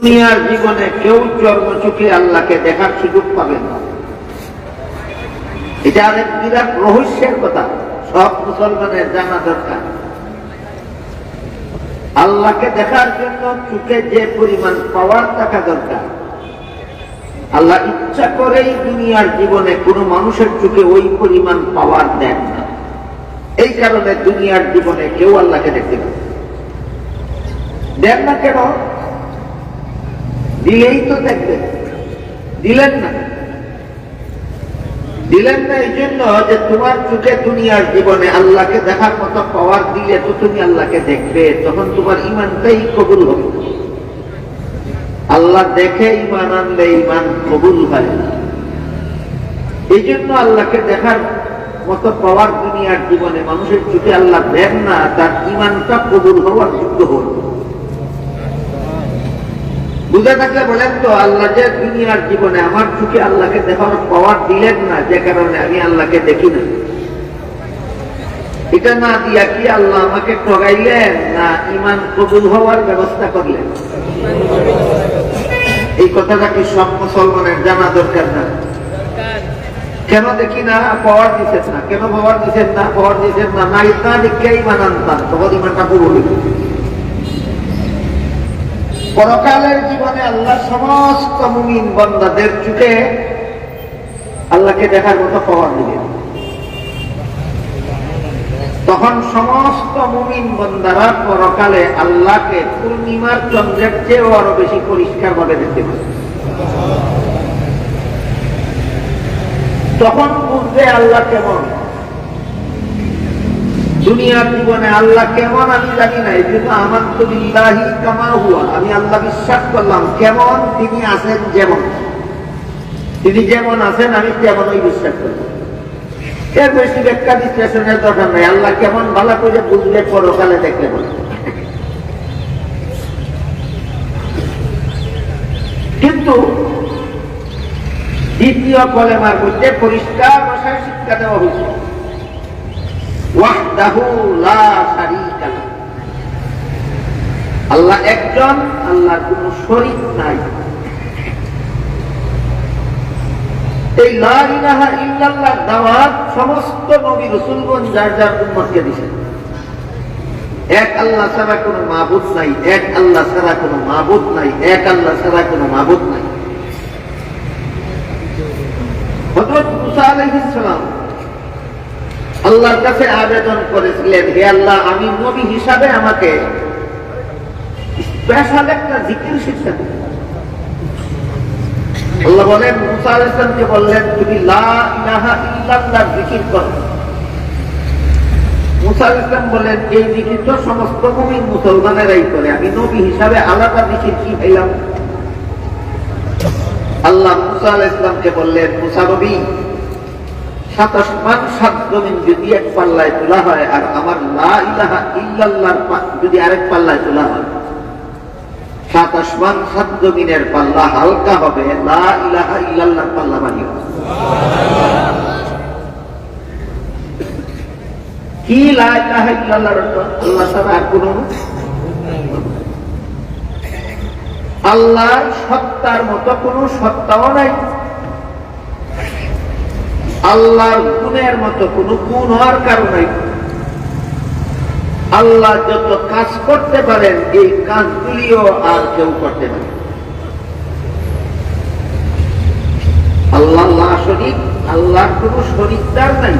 দুনিয়ার জীবনে কেউ চর্মচোখে আল্লাহকে দেখার সুযোগ পাবেন না। এটা অনেক বিরাট রহস্যের কথা, সব মুসলমানের জানা দরকার। আল্লাহকে দেখার জন্য চোখে যে পরিমাণ পাওয়ার থাকা দরকার, আল্লাহ ইচ্ছা করেই দুনিয়ার জীবনে কোনো মানুষের চোখে ওই পরিমাণ পাওয়ার দেন না। এই কারণে দুনিয়ার জীবনে কেউ আল্লাহকে দেখতে পাবে দেন না। কেন? দিলেই তো দেখবেন, দিলেন না। দিলেন না এই জন্য যে তোমার চোখে দুনিয়ার জীবনে আল্লাহকে দেখার মতো পাওয়ার দিলে তো তুমি আল্লাহকে দেখবে, তখন তোমার ইমানটাই কবুল হবে। আল্লাহ দেখে ইমান আনলে ইমান কবুল হয় না। এই জন্য আল্লাহকে দেখার মতো পাওয়ার দুনিয়ার জীবনে মানুষের চোখে আল্লাহ দেন না, তার ইমানটা কবুল হওয়ার যোগ্য হল। বুঝে থাকলে বলেন তো, আল্লাহ যে দুনিয়ার জীবনে আমার চোখে আল্লাহকে দেখার পাওয়ার দিলেন না, যে কারণে আমি আল্লাহকে দেখি না, এটা না দিয়া কি আল্লাহ আমাকে ঠগাইলেন না ইমান কবুল হওয়ার ব্যবস্থা করলেন? এই কথাটা কি সব মুসলমানের জানা দরকার না? কেন দেখি না? পাওয়ার দিচ্ছেন না। কেন পাওয়ার দিচ্ছেন না? পাওয়ার দিচ্ছেন না না ইমান দেখে ইমান আনতাম, তখন ইমানটা কবুল হইল। পরকালের জীবনে আল্লাহ সমস্ত মুমিন বান্দাদের চোখে আল্লাহকে দেখার মতো পাওয়ার দিলেন। তখন সমস্ত মুমিন বান্দারা পরকালে আল্লাহকে পূর্ণিমার চন্দ্রের চেয়েও আরো বেশি পরিষ্কার ভাবে দেখতে পাবে। তখন বুঝবে আল্লাহ কেমন। দুনিয়ার জীবনে আল্লাহ কেমন আমি জানি না, এই জন্য আমানতু বিল্লাহি কামা হুয়া, আমি আল্লাহ বিশ্বাস করলাম কেমন তিনি আছেন, যেমন তিনি যেমন আছেন আমি তেমনই বিশ্বাস করলাম। এর বেশি ব্যাখ্যা বিশ্লেষণের দরকার নেই। আল্লাহ কেমন ভালো করে বুঝলে পরকালে দেখলে বলে। কিন্তু দ্বিতীয় কলেমার মধ্যে পরিষ্কার ভাষায় শিক্ষা দেওয়া হয়েছে, ওয়াহদাহু লা শারীকা লাহু, আল্লাহ একজন, আল্লাহর কোনো শরীক নাই। এই লা ইলাহা ইল্লাল্লাহ দাওয়াত সমস্ত নবী রাসূলগণ যার যার উম্মতকে দিয়েছেন। এক আল্লাহ ছাড়া কোনো মাবুদ নাই, এক আল্লাহ ছাড়া কোনো মাবুদ নাই, এক আল্লাহ ছাড়া কোনো মাবুদ নাই। হযরত মুসা আলাইহিস সালাম আল্লাহর কাছে আবেদন করেছিলেন, হে আল্লাহ, আমি নবী হিসাবে আমাকে স্পেশাল একটা জিকির শিক্ষা দিন। আল্লাহ বলেন, মুসা আলাইহিস সালামকে বললেন, তুমি লা ইলাহা ইল্লাল্লাহ জিকির করো। মুসা আলাইহিস সালাম বলেন, এই জিকির তো সমস্ত মুমিন মুসলমানেরাই করে, আমি নবী হিসাবে আলাদা জিকির কি পাইলাম? আল্লাহ মুসা আলাইহিস সালামকে বললেন, মুসা নবী, 7 আসমান 7 জমিন যদি এক পাল্লায় তোলা হয় আর আমার লা ইলাহা ইল্লাল্লাহর যদি আরেক পাল্লায় তোলা হয়, 7 আসমান 7 জমিনের পাল্লা হালকা হবে, লা ইলাহা ইল্লাল্লাহর পাল্লা ভারী হবে। কি লা ইলাহা ইল্লাল্লাহর অর্থ? আল্লাহ ছাড়া আর কোনো, আল্লাহর সত্তার মতো কোনো সত্তাও নাই, আল্লাহর গুণের মতো কোনো গুণ হওয়ার কারণ নাই। আল্লাহ যত কাজ করতে পারেন এই কাজগুলিও আর কেউ করতে পারে। আল্লাহ লা শরীক, আল্লাহর কোনো শরীকদার নাই।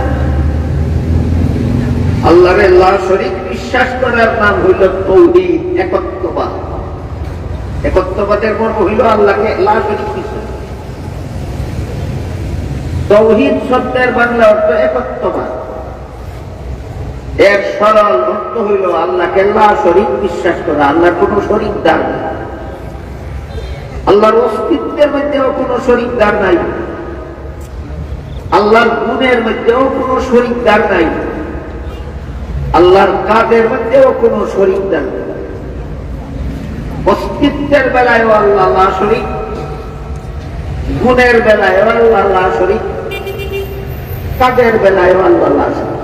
আল্লাহর লা শরীক বিশ্বাস করার নাম হইল তাওহীদ, একত্ববাদ। একত্ববাদের মর্ম হইল আল্লাহকে লা শরীক বিশ্বাস। তাওহীদ শব্দের বাংলা অর্থ একত্ববাদ। এর সরল অর্থ হইল আল্লাহকে লা শরীক বিশ্বাস করা, আল্লাহর কোন শরীকদার নাই। আল্লাহর অস্তিত্বের মধ্যেও কোন শরীকদার নাই, আল্লাহর গুণের মধ্যেও কোন শরীকদার নাই, আল্লাহর কাজের মধ্যেও কোন শরীকদার নাই। অস্তিত্বের বেলায়ও আল্লাহ লা শরীক, গুণের বেলায় আল্লাহ লা শরীক, কাজের বেলায় আল্লাহ লা শরীক।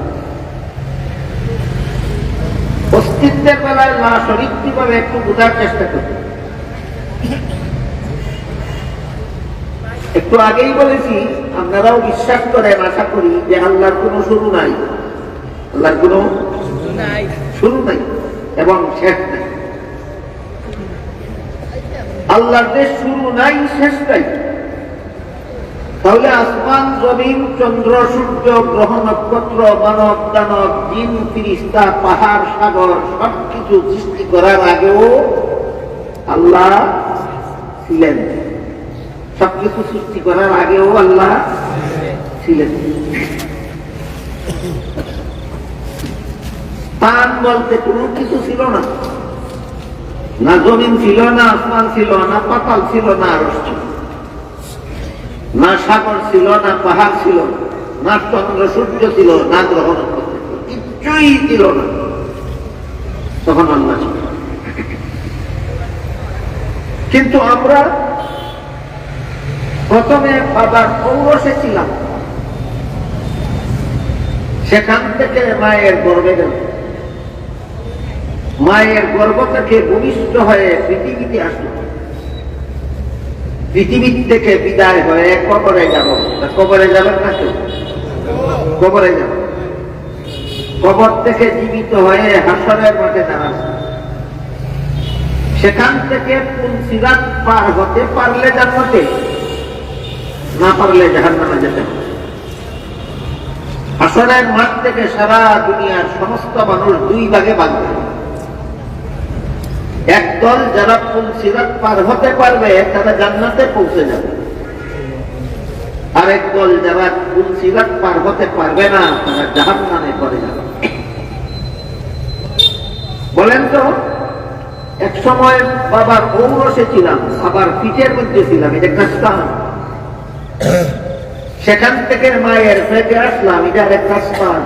অস্তিত্বের বেলায় লা শরীক কিভাবে একটু বোঝার চেষ্টা করি। একটু আগেই বলেছি, আপনারাও বিশ্বাস করেন আশা করি যে আল্লাহর কোনো শুরু নাই, আল্লাহর কোনো শুরু নাই এবং শেষ নাই। আল্লাহর যে শুরু নাই শেষ নাই, তাহলে আসমান জমিন চন্দ্র সূর্য গ্রহ নক্ষত্র মানব দানব জিন ফিরিস্তা পাহাড় সাগর সবকিছু সৃষ্টি করার আগেও আল্লাহ ছিলেন। সবকিছু সৃষ্টি করার আগেও আল্লাহ ছিলেন। স্থান বলতে কোনো কিছু ছিল না, না জমিন ছিল, না আসমান ছিল, না পাতাল ছিল, না আরশ ছিল, না সাগর ছিল, না পাহাড় ছিল, না চন্দ্র সূর্য ছিল, না গ্রহ নক্ষত্র, কিচ্ছুই ছিল না। তখন আল্লাহ ছিল। কিন্তু আমরা প্রথমে বাবার ঔরসে ছিলাম, সেখান থেকে মায়ের গর্ভে গেল, মায়ের গর্ভ থেকে ভূমিষ্ঠ হয়ে পৃথিবীতে আসলো, পৃথিবীর থেকে বিদায় হয়ে কবরে যাব। কবরে যাবেন না কেউ? কবরে যাব। কবর থেকে জীবিত হয়ে হাসরের মাঠে দাঁড়াবে। সেখান থেকে পুলসিরাত পার হতে পারলে জান্নাতে, না পারলে জাহান্নামে যেতে হবে। হাসরের মাঠ থেকে সারা দুনিয়ার সমস্ত মানুষ দুই ভাগে ভাগ হবে। একদল যারা পুলসিরাত পার হতে পারবে তারা জান্নাতে পৌঁছে যাবে, আরেক দল যারা পুলসিরাত পার হতে পারবে না তারা জাহান্নামে পড়ে যাবে। বলেন তো, এক সময় বাবার ঔরসে ছিলাম, আবার পিঠের মধ্যে ছিলাম, এটা একটা স্থান। সেখান থেকে মায়ের পেটে আসলাম, এটা একটা স্থান।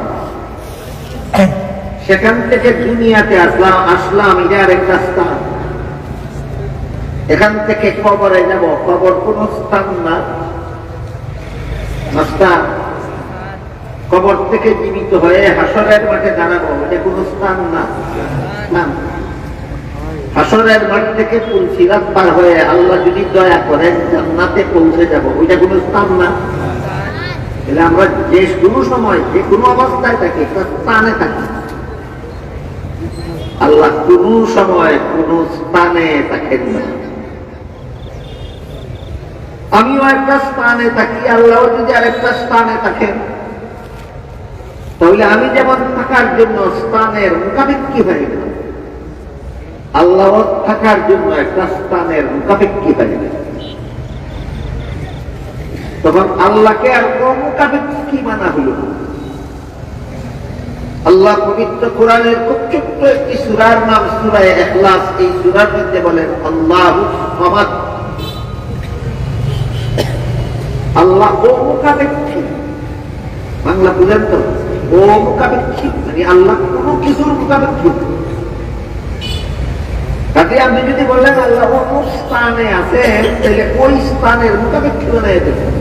সেখান থেকে দুনিয়াতে আসলাম, এটা একটা স্থান। এখান থেকে কবরে যাব, কবর কোন স্থান না, স্থান। কবর থেকে জীবিত হয়ে হাসরের মাঠে দাঁড়াবো, এটা কোন স্থান না। হাসরের মাঠ থেকে পুলসিরাত পার হয়ে আল্লাহ যদি দয়া করেন জান্নাতে পৌঁছে যাব, ওইটা কোন স্থান না। তাহলে আমরা যে কোনো সময় যে কোনো অবস্থায় থাকি একটা স্থানে থাকি, আল্লাহ কোন সময় কোন স্থানে থাকেন না। আমিও একটা স্থানে থাকি, আল্লাহ যদি আরেকটা স্থানে থাকেন, তাহলে আমি যেমন থাকার জন্য স্থানের মুখাপেক্ষী হয়ে গেলাম, আল্লাহ থাকার জন্য একটা স্থানের মুখাপেক্ষী হয়ে গেল। তখন আল্লাহকে আর অমুখাপেক্ষী মানা হল। আল্লাহ পবিত্র কোরআনের খুব ছোট্ট একটি সূরার নাম সূরা ইখলাস। এই সূরার মধ্যে বলেন আল্লাহুস সামাদ। আল্লাহ অমুখাপেক্ষী, বাংলা বুঝেন তো? অমুখাপেক্ষী মানে আল্লাহ কোনো কিছুর মুখাপেক্ষী। তাতে আপনি যদি বলেন আল্লাহ কোন স্থানে আছেন, তাহলে ওই স্থানের মুখাপেক্ষী বানিয়ে দেবেন।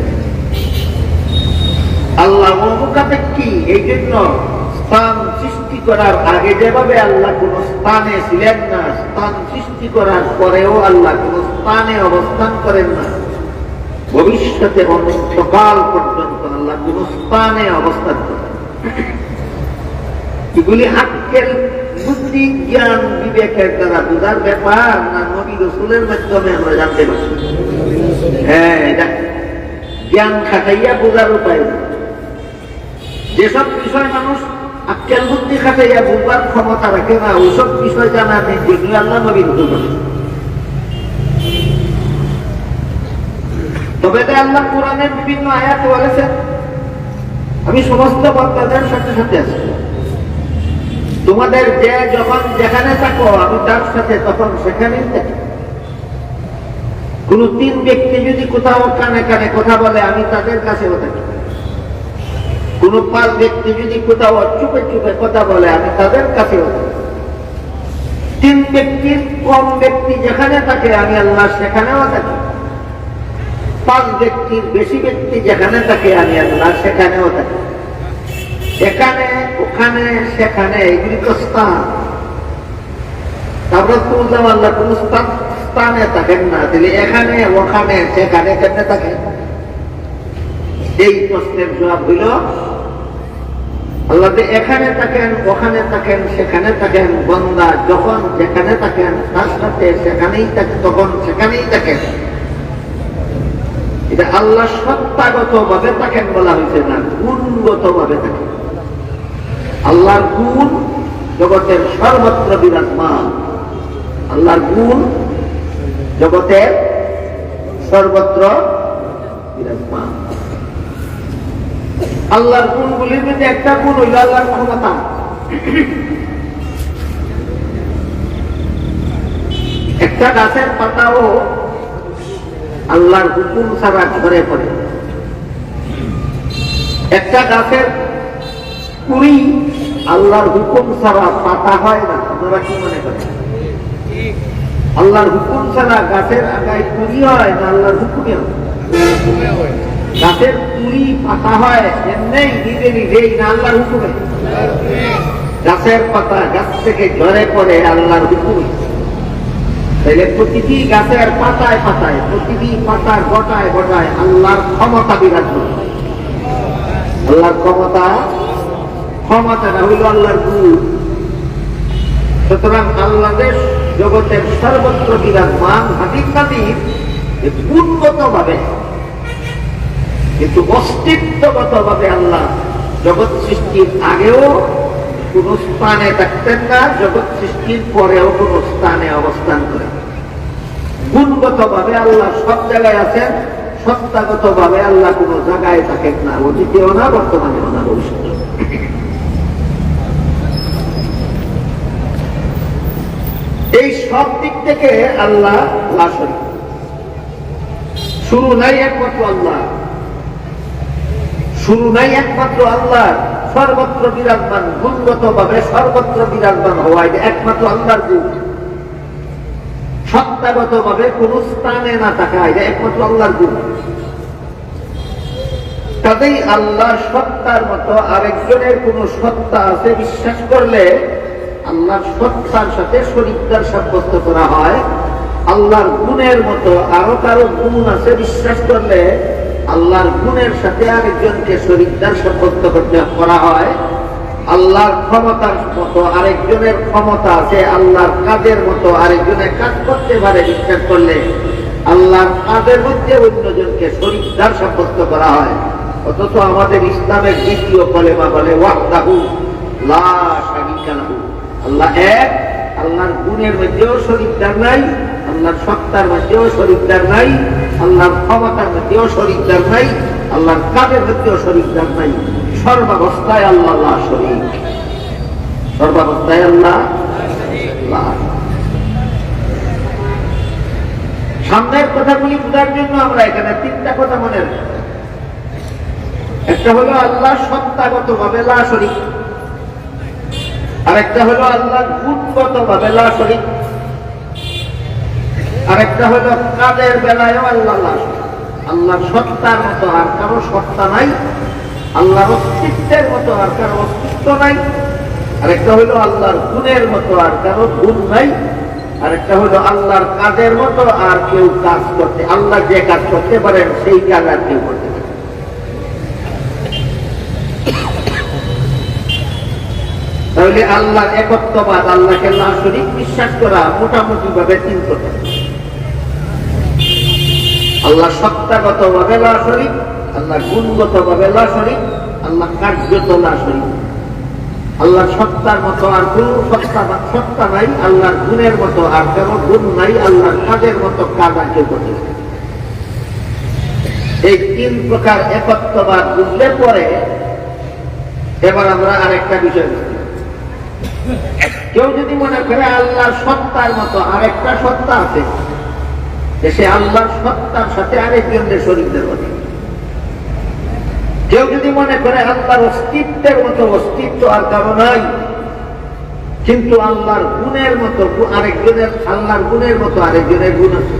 আল্লাহ মুখাপেক্ষী, এই জন্য স্থান সৃষ্টি করার আগে যেভাবে আল্লাহ কোন স্থানে ছিলেন না, স্থান সৃষ্টি করার পরেও আল্লাহ কোন স্থানে অবস্থান করেন না, ভবিষ্যতে অনন্তকাল পর্যন্ত আল্লাহ কোন স্থানে অবস্থান করেন। এগুলি আক্কেল বুদ্ধি জ্ঞান বিবেকের দ্বারা বোঝার ব্যাপার না, নবী রাসূলের মাধ্যমে আমরা জানতে পারি। হ্যাঁ, এটা জ্ঞান খাটাইয়া বোঝার উপায় না। যেসব বিষয় মানুষ আক্কেল বুদ্ধি খাটাইয়া বুঝবার ক্ষমতা রাখে না, ওইসব বিষয় জানা নেই যেগুলি আল্লাহ নবী রাসূল বলেন। তবে আল্লাহ কোরআনের বিভিন্ন আয়াত বলেছেন, আমি সমস্ত বান্দাদের সাথে সাথে আছি, তোমাদের যে যখন যেখানে থাকো আমি তার সাথে তখন সেখানেই থাকি। কোন তিন ব্যক্তি যদি কোথাও কানে কানে কথা বলে আমি তাদের কাছেও থাকি। কোন পাঁচ ব্যক্তি যদি কোথাও চুপে চুপে কথা বলে আমি তাদের কাছেও থাকি। তিন ব্যক্তির কম ব্যক্তি যেখানে থাকে আমি আল্লাহ সেখানেও থাকি। পাঁচ ব্যক্তির বেশি ব্যক্তি যেখানে থাকে আমি আল্লাহ সেখানেও থাকি। এখানে ওখানে সেখানে এগুলি তো স্থান। তারপর তুললাম আল্লাহ কোন স্থানে থাকেন না, তাহলে এখানে ওখানে সেখানে কেমনে থাকেন? এই প্রশ্নের জবাব হইল আল্লাহ এখানে থাকেন, ওখানে থাকেন, সেখানে থাকেন। বান্দা যখন যেখানে থাকেন তার সাথে সেখানেই থাকেন, তখন সেখানেই থাকেন। এটা আল্লাহ সত্তাগত ভাবে থাকেন বলা হয়েছে না, গুণগত ভাবে থাকেন। আল্লাহর গুণ জগতের সর্বত্র বিরাজমান। আল্লাহর গুণ জগতের সর্বত্র বিরাজমান। আল্লাহর গুণগুলির মধ্যে একটা গুণ হইল আল্লাহর ক্ষমতা। একটা গাছের পাতাও আল্লাহর হুকুম ছাড়া ঝরে পড়ে। একটা গাছের কুড়ি আল্লাহর হুকুম ছাড়া পাতা হয় না। আপনারা কি মনে করেন? আল্লাহর হুকুম ছাড়া গাছের আগায় কুড়ি হয় না? আল্লাহর হুকুমে হয়। গাছের কুড়ি পাতা হয় এমনি নিজে নিজেই না আল্লাহর হুকুমে? গাছের পাতা গাছ থেকে ঝরে পড়ে আল্লাহর হুকুমে। তাইলে প্রতিটি গাছের পাতায় পাতায়, প্রতিটি পাতার গোটায় গোটায় আল্লাহর ক্ষমতা বিরাজ করে। আল্লাহর ক্ষমতাটা হইল আল্লাহর গুণ। সুতরাং আল্লাহদের জগতের সর্বত্র বিরাজমান হাতির নাতির গুণগত ভাবে, কিন্তু অস্তিত্বগত ভাবে আল্লাহ জগৎ সৃষ্টির আগেও কোন স্থানে থাকতেন না, জগৎ সৃষ্টির পরেও কোন স্থানে অবস্থান করেন। গুণগত ভাবে আল্লাহ সব জায়গায় আছেন, সত্তাগত ভাবে আল্লাহ কোন জায়গায় থাকেন না, অতীতেও না, বর্তমানেও না, ভবিষ্যতে। এই সব দিক থেকে আল্লাহ লাশরীক। শুরু নাই একমাত্র আল্লাহ, শুরু নাই একমাত্র আল্লাহ, সর্বত্র বিরাজমান। গুণগত ভাবে সর্বত্র বিরাজমান হওয়া এটা একমাত্র আল্লাহর গুণ। সত্তাগত ভাবে কোন স্থানে না থাকা এটা একমাত্র আল্লাহর গুণ। কাজেই আল্লাহর সত্তার মতো আরেকজনের কোন সত্তা আছে বিশ্বাস করলে আল্লাহর সত্তার সাথে শরীকদার সাব্যস্ত করা হয়। আল্লাহর গুণের মতো আরো কারো গুণ আছে বিশ্বাস করলে আল্লাহর গুণের সাথে আরেকজনকে শরীকদার সাব্যস্ত করা হয়। আল্লাহর ক্ষমতার মতো আরেকজনের ক্ষমতা আছে, আল্লাহর কাজের মতো আরেকজনের কাজ করতে পারে বিশ্বাস করলে আল্লাহর কাজের মধ্যে অন্যজনকে শরীকদার সাব্যস্ত করা হয়। অথচ আমাদের ইসলামের দ্বিতীয় কলেমা বলে ওয়াহদাহু লা শারীকা লাহু, আল্লাহ এক। আল্লাহর গুণের মধ্যেও শরীকদার নাই, আল্লাহর সত্তার মধ্যেও শরীকদার নাই, আল্লাহর ক্ষমতার মধ্যেও শরীকদার নাই, আল্লাহর কাজের মধ্যেও শরীকদার নাই। সর্বাবস্থায় আল্লাহ শরীক, সর্বাবস্থায় আল্লাহ। সামনের কথাগুলি বোঝার জন্য আমরা এখানে তিনটা কথা মনে রাখি। একটা হলো আল্লাহ সত্তাগত ভাবে লা শরীক, আরেকটা হলো আল্লাহ গুণগত ভাবে লা শরীক, আরেকটা হলো কাজের বেলায়ও আল্লাহ লা শরীক। আল্লাহর সত্তার মতো আর কারো সত্তা নাই, আল্লাহর অস্তিত্বের মতো আর কারো অস্তিত্ব নাই। আরেকটা হলো আল্লাহর গুণের মতো আর কারো গুণ নাই। আরেকটা হলো আল্লাহর কাজের মতো আর কেউ কাজ করতে, আল্লাহ যে কাজ করতে পারেন সেই কাজ আর কেউ করতে পারে। তাহলে আল্লাহর একত্ববাদ, আল্লাহকে লা শরীক বিশ্বাস করা মোটামুটি ভাবে তিন কথা। আল্লাহ সত্তাগত ভাবে লা শরীক, আল্লাহ গুণগত ভাবে লা শরীক, আল্লাহ কার্যত লা শরীক। আল্লাহর সত্তার মতো আর কোন সত্তা নাই, আল্লাহর গুণের মতো আর কোন গুণ নাই, আল্লাহর কাজের মতো কাজ আর কেউ করতে পারে। এই তিন প্রকার একত্ববাদ বুঝলে পরে এবার আমরা আরেকটা বিষয় বুঝতে। কেউ যদি মনে করে আল্লাহর সত্তার মতো আরেকটা সত্তা আছে, সে আল্লাহর সত্তার সাথে আরেকজনের শরীকদের বলে। কেউ যদি মনে করে আল্লাহর অস্তিত্বের মতো অস্তিত্ব আর কারো নাই, কিন্তু আল্লাহর গুণের মতো আরেকজনের, আল্লাহর গুণের মতো আরেকজনের গুণ আছে,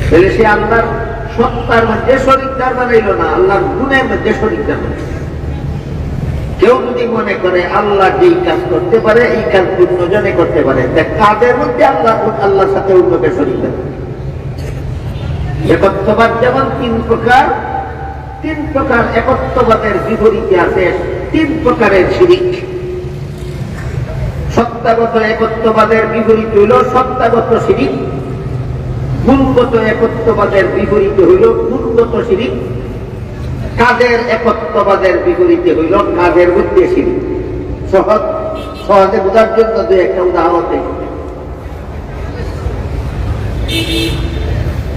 তাহলে সে আল্লাহর সত্তার মধ্যে শরীকদার বানাইল না, আল্লাহর গুণের মধ্যে শরীকদার বানাইল। কেউ যদি মনে করে আল্লাহ যেই কাজ করতে পারে এই কাজ অন্যজনে করতে পারে, কাজের মধ্যে আল্লাহর সাথে অন্যকে শরীক করে। একত্ববাদ যেমন তিন প্রকার একত্ববাদের বিপরীতে আছে 3 প্রকারের শিরিক। সত্তাগত একত্ববাদের বিপরীত হইল সত্তাগত শিরিক, গুণগত একত্ববাদের বিপরীতে হইল গুণগত শিরিক, কাজের একত্ববাদের বিপরীতে হইল কাজের মধ্যে শিরিক। সহজে বোঝার জন্য 2-1টা উদাহরণ দেই।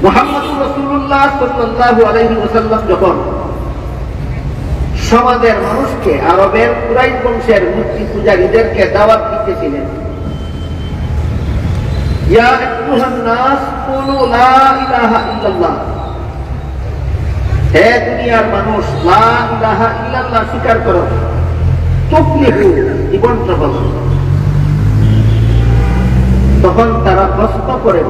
মুহাম্মদুর রাসূলুল্লাহ সাল্লাল্লাহু আলাইহি ওয়াসাল্লাম যখন সমাজের মানুষকে, আরবের কুরাইশ বংশের মূর্তি পূজারীদেরকে দাওয়াত দিতেছিলেন, ইয়া আইয়ুহান নাস কুলু লা ইলাহা ইল্লাল্লাহ, হে দুনিয়ার মানুষ লা ইলাহা ইল্লাল্লাহ স্বীকার করো, তুফলিহু, জীবন সফল। তখন তারা প্রশ্ন করে,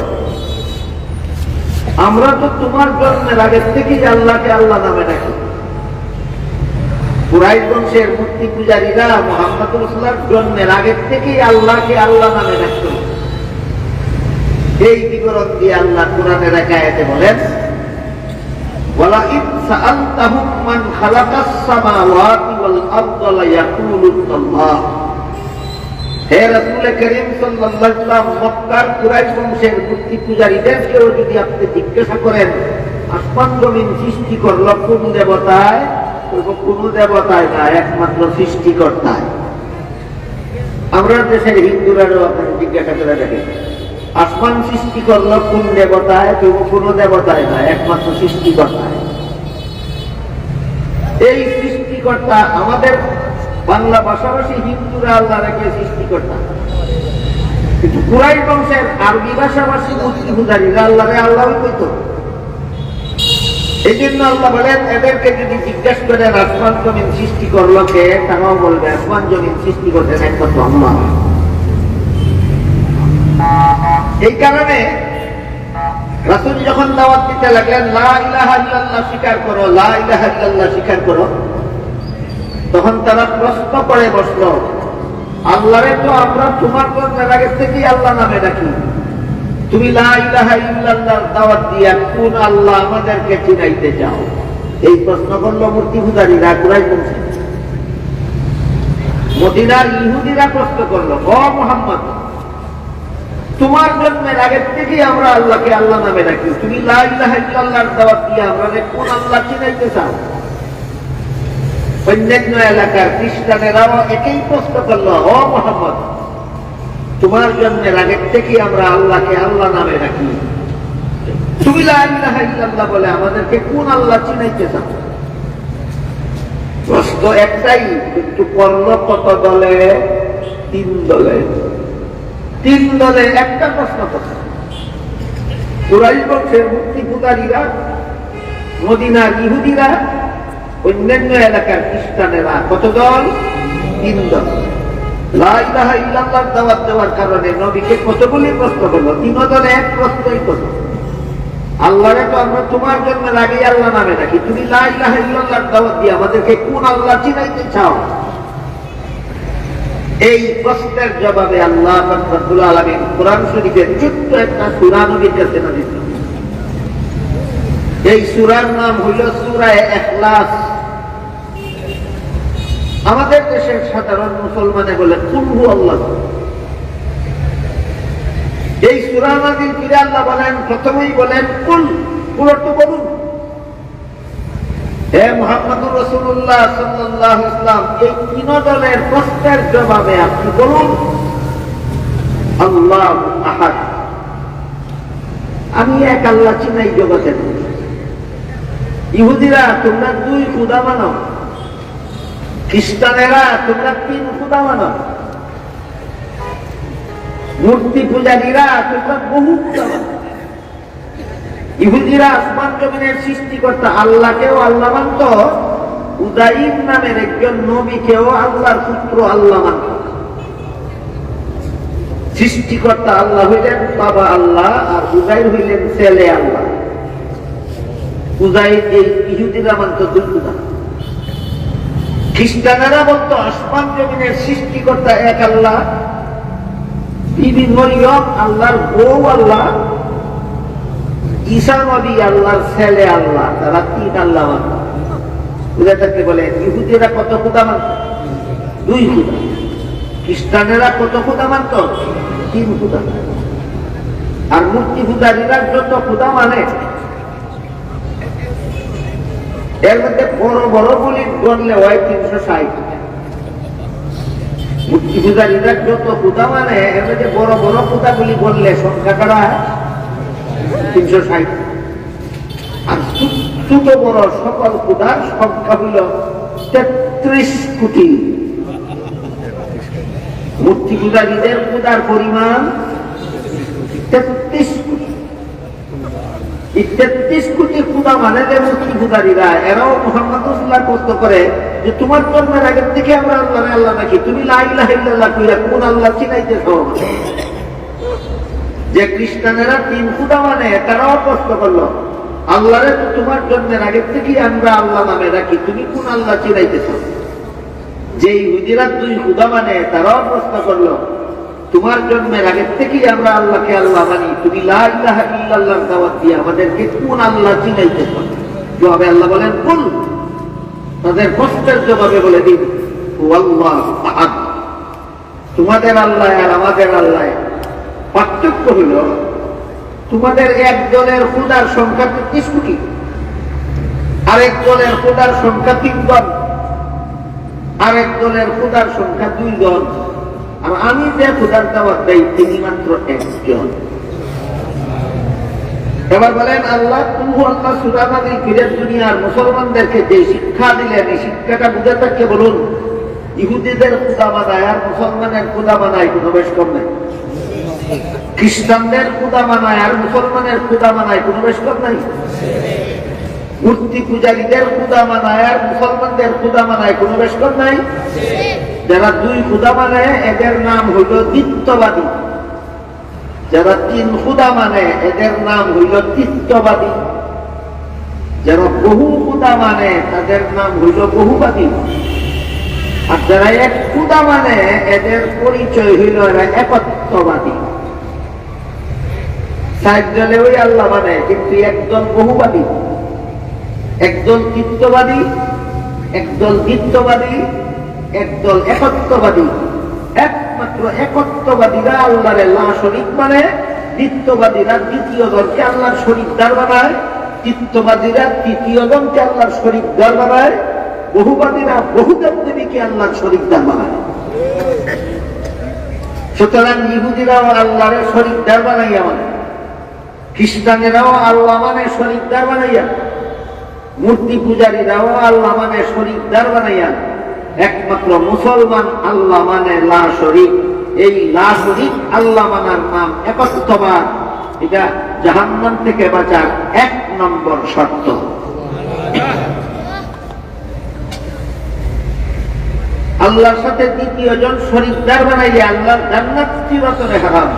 আমরা তো তোমার জন্মের আগের থেকেই আল্লাহকে আল্লাহ নামে ডাকি। কুরাইশ বংশের মূর্তি পূজারীরা মুহাম্মদ রাসূলের জন্মের আগের থেকেই আল্লাহকে আল্লাহ নামে ডাকত। এই বিবরণ দিয়ে আল্লাহ কোরআনের এক আয়াতে বলেন, ওয়ালা ইন সাআলতাহুম মান খালাকাস সামাওয়াতি ওয়াল আরদা লায়াকুলুল্লাহ। হে রাসূল করিম সাল্লাল্লাহু আলাইহি ওয়াসাল্লাম, মক্কার কুরাইশ বংশের মূর্তি পূজারীদেরকেও যদি আপনি জিজ্ঞাসা করেন আসমান জমিন সৃষ্টি করলো কোন দেবতায়, কোন দেবতায় না, একমাত্র সৃষ্টিকর্তায়। আমরা দেশের হিন্দুরাও আপনাকে জিজ্ঞাসা করে দেখেন, আসমান সৃষ্টি করলো কোন দেবতায়, কোন দেবতায় না, একমাত্র সৃষ্টিকর্তায়। এই সৃষ্টিকর্তা আমাদের বাংলা ভাষাভাষী হিন্দুরা আল্লাহ রেখে সৃষ্টিকর্তা, কিন্তু কুরাইশ বংশের আরবি ভাষাভাষী মূর্তি পূজারীরা আল্লাহরে আল্লাহই কইত। এই জন্য আল্লাহ বলেন, এদেরকে যদি জিজ্ঞাসা করেন আসমান জমিন সৃষ্টি করলো কে, তারাও বলবে আসমান জমিন সৃষ্টি করতেন একমাত্র আল্লাহ। এই কারণে রাসূল যখন দাওয়াত দিতে লাগলেন লা ইলাহা ইল্লাল্লাহ স্বীকার করো, লা ইলাহা ইল্লাল্লাহ স্বীকার করো, তখন তারা প্রশ্ন করে বসলো, আল্লাহরে তো আমরা তোমার জন্মের আগে থেকেই আল্লাহ নামে ডাকি, তুমি লা ইলাহা ইল্লাল্লাহর দাওয়াত দিয়া কোন আল্লাহ আমাদেরকে চিনাইতে চাও? এই প্রশ্ন করলো মূর্তি পূজারীরা কুরাইশ বংশে। মদিনার ইহুদিরা প্রশ্ন করলো, ও মুহাম্মদ, তোমার জন্মের আগের থেকেই আমরা আল্লাহকে আল্লাহ নামে ডাকি, তুমি লা ইলাহা ইল্লাল্লাহর দাওয়াত দিয়া আমাদের কোন আল্লাহ চিনাইতে চাও? অন্যান্য এলাকার খ্রিস্টানেরাও একই প্রশ্ন করলো, ও মুহাম্মদ, তোমার জন্মের আগের থেকে আমরা আল্লাহকে আল্লাহ নামে রাখি, তুমি লা ইলাহা ইল্লাল্লাহ বলে আমাদেরকে কোন আল্লাহ চিনাইতে চাও? প্রশ্ন একটাই, কিন্তু করলো কত দলে? 3 দলে। 3 দলে একটা প্রশ্ন করছে। কুরাইশ বংশের মূর্তি পূজারীরা, মদিনার ইহুদিরা, অন্যান্য এলাকার খ্রিস্টানেরা। কত দল? 3 দল। লা ইলাহা ইল্লাল্লাহর দাওয়াত দেওয়ার কারণে নবীকে কতগুলি প্রশ্ন করলো? 3 দলে এক প্রশ্নই করলো, আল্লাহরে তো আমরা তোমার জন্মের আগেই আল্লাহ নামে ডাকি, তুমি লা ইলাহা ইল্লাল্লাহর দাওয়াত দিয়ে আমাদেরকে কোন আল্লাহ চিনাইতে চাও? এই প্রশ্নের জবাবে আল্লাহ পাক রব্বুল আলামিন কোরআন শরীফের ছোট্ট একটা সূরা নবীর কাছে নাযিল করেন। এই সূরার নাম হইল সূরা ইখলাস। আমাদের দেশের সাধারণ মুসলমানে বলে কুল হু আল্লাহ। এই সূরা নাযিল করে আল্লাহ বলেন, প্রথমেই বলেন কুল, কুল অর্থ বলুন। হে মুহাম্মদুর রাসূলুল্লাহ সাল্লাল্লাহু আলাইহি ওয়াসাল্লাম, এই 3 দলের প্রশ্নের জবাবে আপনি বলুন, আল্লাহু আহাদ, আমি এক আল্লাহ চিনাই জগতের। ইহুদিরা তোমরা 2 খোদা মানো, খ্রিস্টানেরা তোমরা 3 খোদা মানো, মূর্তি পূজারীরা তোমরা বহু খোদা মানো। ইহুদিরা আসমান জমিনের সৃষ্টিকর্তা আল্লাহকেও আল্লাহ মানত, উযাইর নামের একজন নবীকেও আল্লাহর পুত্র আল্লাহ মানত। সৃষ্টিকর্তা আল্লাহ হইলেন বাবা আল্লাহ, আর উযাইর হইলেন ছেলে আল্লাহ। উযাইর এই ইহুদিরা মানত 2 খোদা। খ্রিস্টানেরা বলতো আসমান জমিনের সৃষ্টিকর্তা এক আল্লাহ, বিবি মরিয়ম আল্লাহর বউ আল্লাহ, ঈসা নবী আল্লাহর ছেলে আল্লাহ, তারা তিন আল্লাহ মানত। বুঝে থাকতে বলে ইহুদিরা কত খোদা মানত? দুই খোদা। খ্রিস্টানেরা কত খোদা মানত? তিন খোদা। আর মূর্তি পূজারীরা যত খোদা মানে এর মধ্যে বড় বড় বলি গণলে হয় 360। মূর্তি পূজারীরা যত খোদা মানে এর মধ্যে বড় বড় খোদা গুলি গণলে সংখ্যা করা 360। আর ছোট বড় সকল খোদার সংখ্যা হইল 33 কোটি। মূর্তি পূজারীদের খোদার পরিমাণ 33 কোটি। এই 33 কোটি খোদা মানে যে মূর্তি পূজারীরা, এরাও মুহাম্মদ রাসূলুল্লাহ প্রশ্ন করে যে তোমার জন্মের আগের থেকে আমরা আল্লাহ আল্লাহ নাকি, তুমি লা ইলাহা ইল্লাল্লাহ কইরা কোন আল্লাহ চিনাইতেছো? যে খ্রিস্টানেরা তিন খোদা মানে তারাও প্রশ্ন করলো আল্লাহরে তোমার জন্মের আগের থেকে আমরা আল্লাহ নামে রাখি, তুমি কোন আল্লাহ চিনাইতেছো? যে ইহুদিরা দুই খোদা মানে তারাও প্রশ্ন করলো তোমার জন্মের আগের থেকেই আমরা আল্লাহকে আল্লাহ মানি, তুমি লা ইলাহা ইল্লাল্লাহর দাওয়াত দিয়ে আমাদেরকে কোন আল্লাহ চিনাইতেছ? জবাবে আল্লাহ বলেন কুল, তাদের প্রশ্নের জবাবে বলে দিন হুয়াল্লাহু আহাদ। তোমাদের আল্লাহ আর আমাদের আল্লাহ পার্থক্য হইল তোমাদের এক দলের খোদার সংখ্যা 33 কোটি, আরেক দলের খোদার সংখ্যা 3 জন, আরেক দলের খোদার সংখ্যা 2 জন। আর আমি যে খোদার দাওয়াত দেই তিনি মাত্র একজন। এবার বলেন আল্লাহ আল্লাহ সূরা নাযিল করে দুনিয়ার মুসলমানদেরকে যে শিক্ষা দিলেন এই শিক্ষাটা বুঝে থাকতে বলুন ইহুদিদের খোদা বানায় আর মুসলমানের খোদা বানায় কোনো বেশ কম নাই। খ্রিস্টানদের খোদা বানায় আর মুসলমানের খোদা বানায় কোনো বেশ কম নাই। মূর্তি পূজারীদের খোদা বানায় আর মুসলমানদের খোদা বানায় কোনো বেশ কম নাই। যারা দুই খোদা মানে এদের নাম হইল দ্বিত্ববাদী, যারা তিন খোদা মানে এদের নাম হইল তৃতীয়বাদী, যারা বহু খোদা মানে তাদের নাম হইল বহুবাদী, আর যারা এক খোদা মানে এদের পরিচয় হইল এরা একত্ববাদী। সাইড দলে ওই আল্লাহ মানে কিন্তু একদল বহুবাদী, একদল তৃতীয়বাদী, একদল দ্বিত্ববাদী, একদল একত্ববাদী। একমাত্র একত্ববাদীরা আল্লাহরে লা শরীক মানে, দ্বিত্ববাদীরা দ্বিতীয় দলকে আল্লাহর শরীকদার বানায়, তৃতীয়বাদীরা তৃতীয় দলকে আল্লাহর শরীকদার বানায়, বহুবাদীরা বহু দেবদেবীকে আল্লাহর শরীকদার বানায়। সুতরাং ইহুদিরাও আল্লাহরে শরীকদার বানাইয়া মানে, খ্রিস্টানেরাও আল্লাহ মানে শরীকদার বানাইয়া, মূর্তি পূজারীরাও আল্লাহ মানে শরীকদার বানাইয়া, একমাত্র মুসলমান আল্লাহ মানে লা শরীক। এই লা শরীক আল্লাহ মানার নাম একত্ববাদ। এটা জাহান্নাম থেকে বাঁচার 1 নম্বর শর্ত। আল্লাহর সাথে দ্বিতীয় জন শরীকদার বানাইলে আল্লাহর জান্নাত চিরতরে হারাম।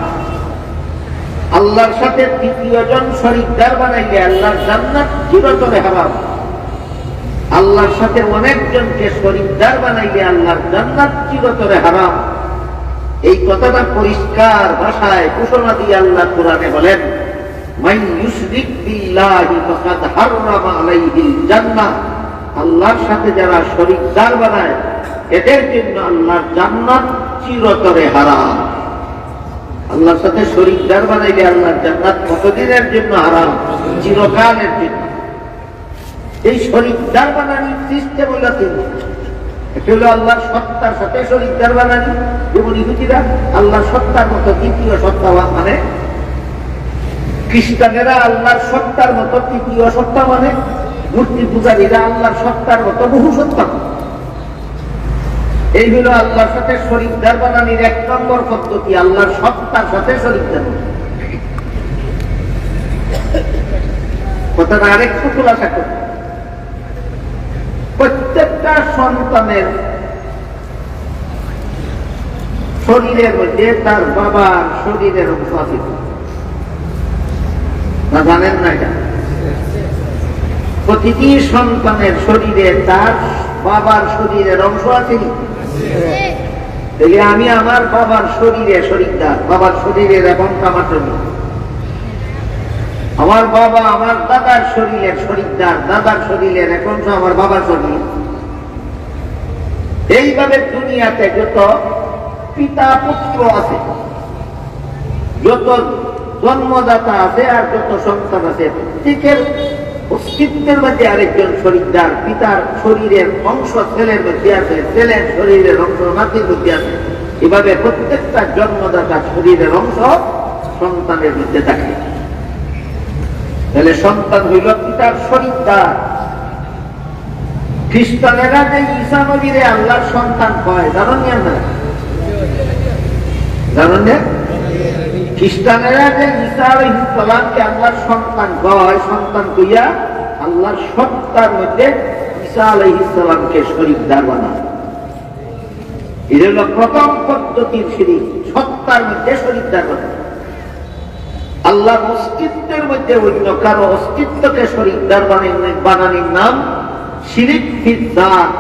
আল্লাহর সাথে তৃতীয় জন শরীকদার বানাইলে আল্লাহর জান্নাত চিরতরে হারাম। আল্লাহর সাথে অনেকজনকে শরীকদার বানাইলে আল্লাহর জান্নাত চিরতরে হারাম। এই কথাটা পরিষ্কার ভাষায় ঘোষণা দিয়ে আল্লাহ কোরআনে বলেন মান ইউশরিক বিল্লাহি ফাকাদ হারামা আলাইহিল জান্নাহ। আল্লাহর সাথে যারা শরীকদার বানায় এদের জন্য আল্লাহর জান্নাত চিরতরে হারাম। আল্লাহর সাথে শরীকদার বানাইলে আল্লাহর জান্নাত কতদিনের জন্য হারাম? চিরকালের জন্য। এই শরীকদার বানানি সিস্টেম হলো এটা হলো আল্লাহর সত্তার সাথে শরীকদার বানানি। যেমন ইহুদিরা আল্লাহর সত্তার মতো দ্বিতীয় সত্তা মানে, খ্রিস্টানেরা আল্লাহর সত্তার মতো তৃতীয় সত্তা মানে, মূর্তি পূজারীরা আল্লাহর সত্তার মতো বহু সত্তা। এই হলো আল্লাহর সাথে শরীকদার বানানির 1 নম্বর পদ্ধতি, আল্লাহর সত্তার সাথে শরীকদার। কথাটা আরেকটু খোলাসা করি। প্রত্যেকটা সন্তানের শরীরের মধ্যে তার বাবার শরীরের অংশ আছে না? জানেন না? এটা প্রতিটি সন্তানের শরীরে তার বাবার শরীরের অংশ আছে কি? তাহলে আমি আমার বাবার শরীরে শরীরদার, বাবার শরীরের এখন আমার শরীর। আমার বাবা আমার দাদার শরীরের শরীরদার, দাদার শরীরের এখন আমার বাবার শরীর। এইভাবে দুনিয়াতে যত পিতা পুত্র আছে, যত জন্মদাতা আছে আর যত সন্তান আছে, প্রত্যেকের অস্তিত্বের মধ্যে আরেকজন শরীরদার। পিতার শরীরের অংশ ছেলের মধ্যে আছে, ছেলের শরীরের অংশ নাতির মধ্যে আছে। এভাবে প্রত্যেকটা জন্মদাতা শরীরের অংশ সন্তানের মধ্যে থাকে। তাহলে সন্তান হইল পিতার শরীরদার। খ্রিস্টানেরা যে ঈসা নবীরে আল্লাহর সন্তান কয় জানেন না? জানেন না? খ্রিস্টানেরা যে ঈসা আলাইহিস সালামকে আল্লাহর সন্তান কয়, সন্তান কইয়া আল্লাহর সত্তার মধ্যে ঈসা আলাইহিস সালামকে শরীকদার বানায়। এটা হলো প্রথম পদ্ধতির শিরক, সত্তার মধ্যে শরীকদার বানায়। আল্লাহর অস্তিত্বের মধ্যে অন্য কারো অস্তিত্বকে শরীকদার বানানোর নাম শিরক ফিদ যাত।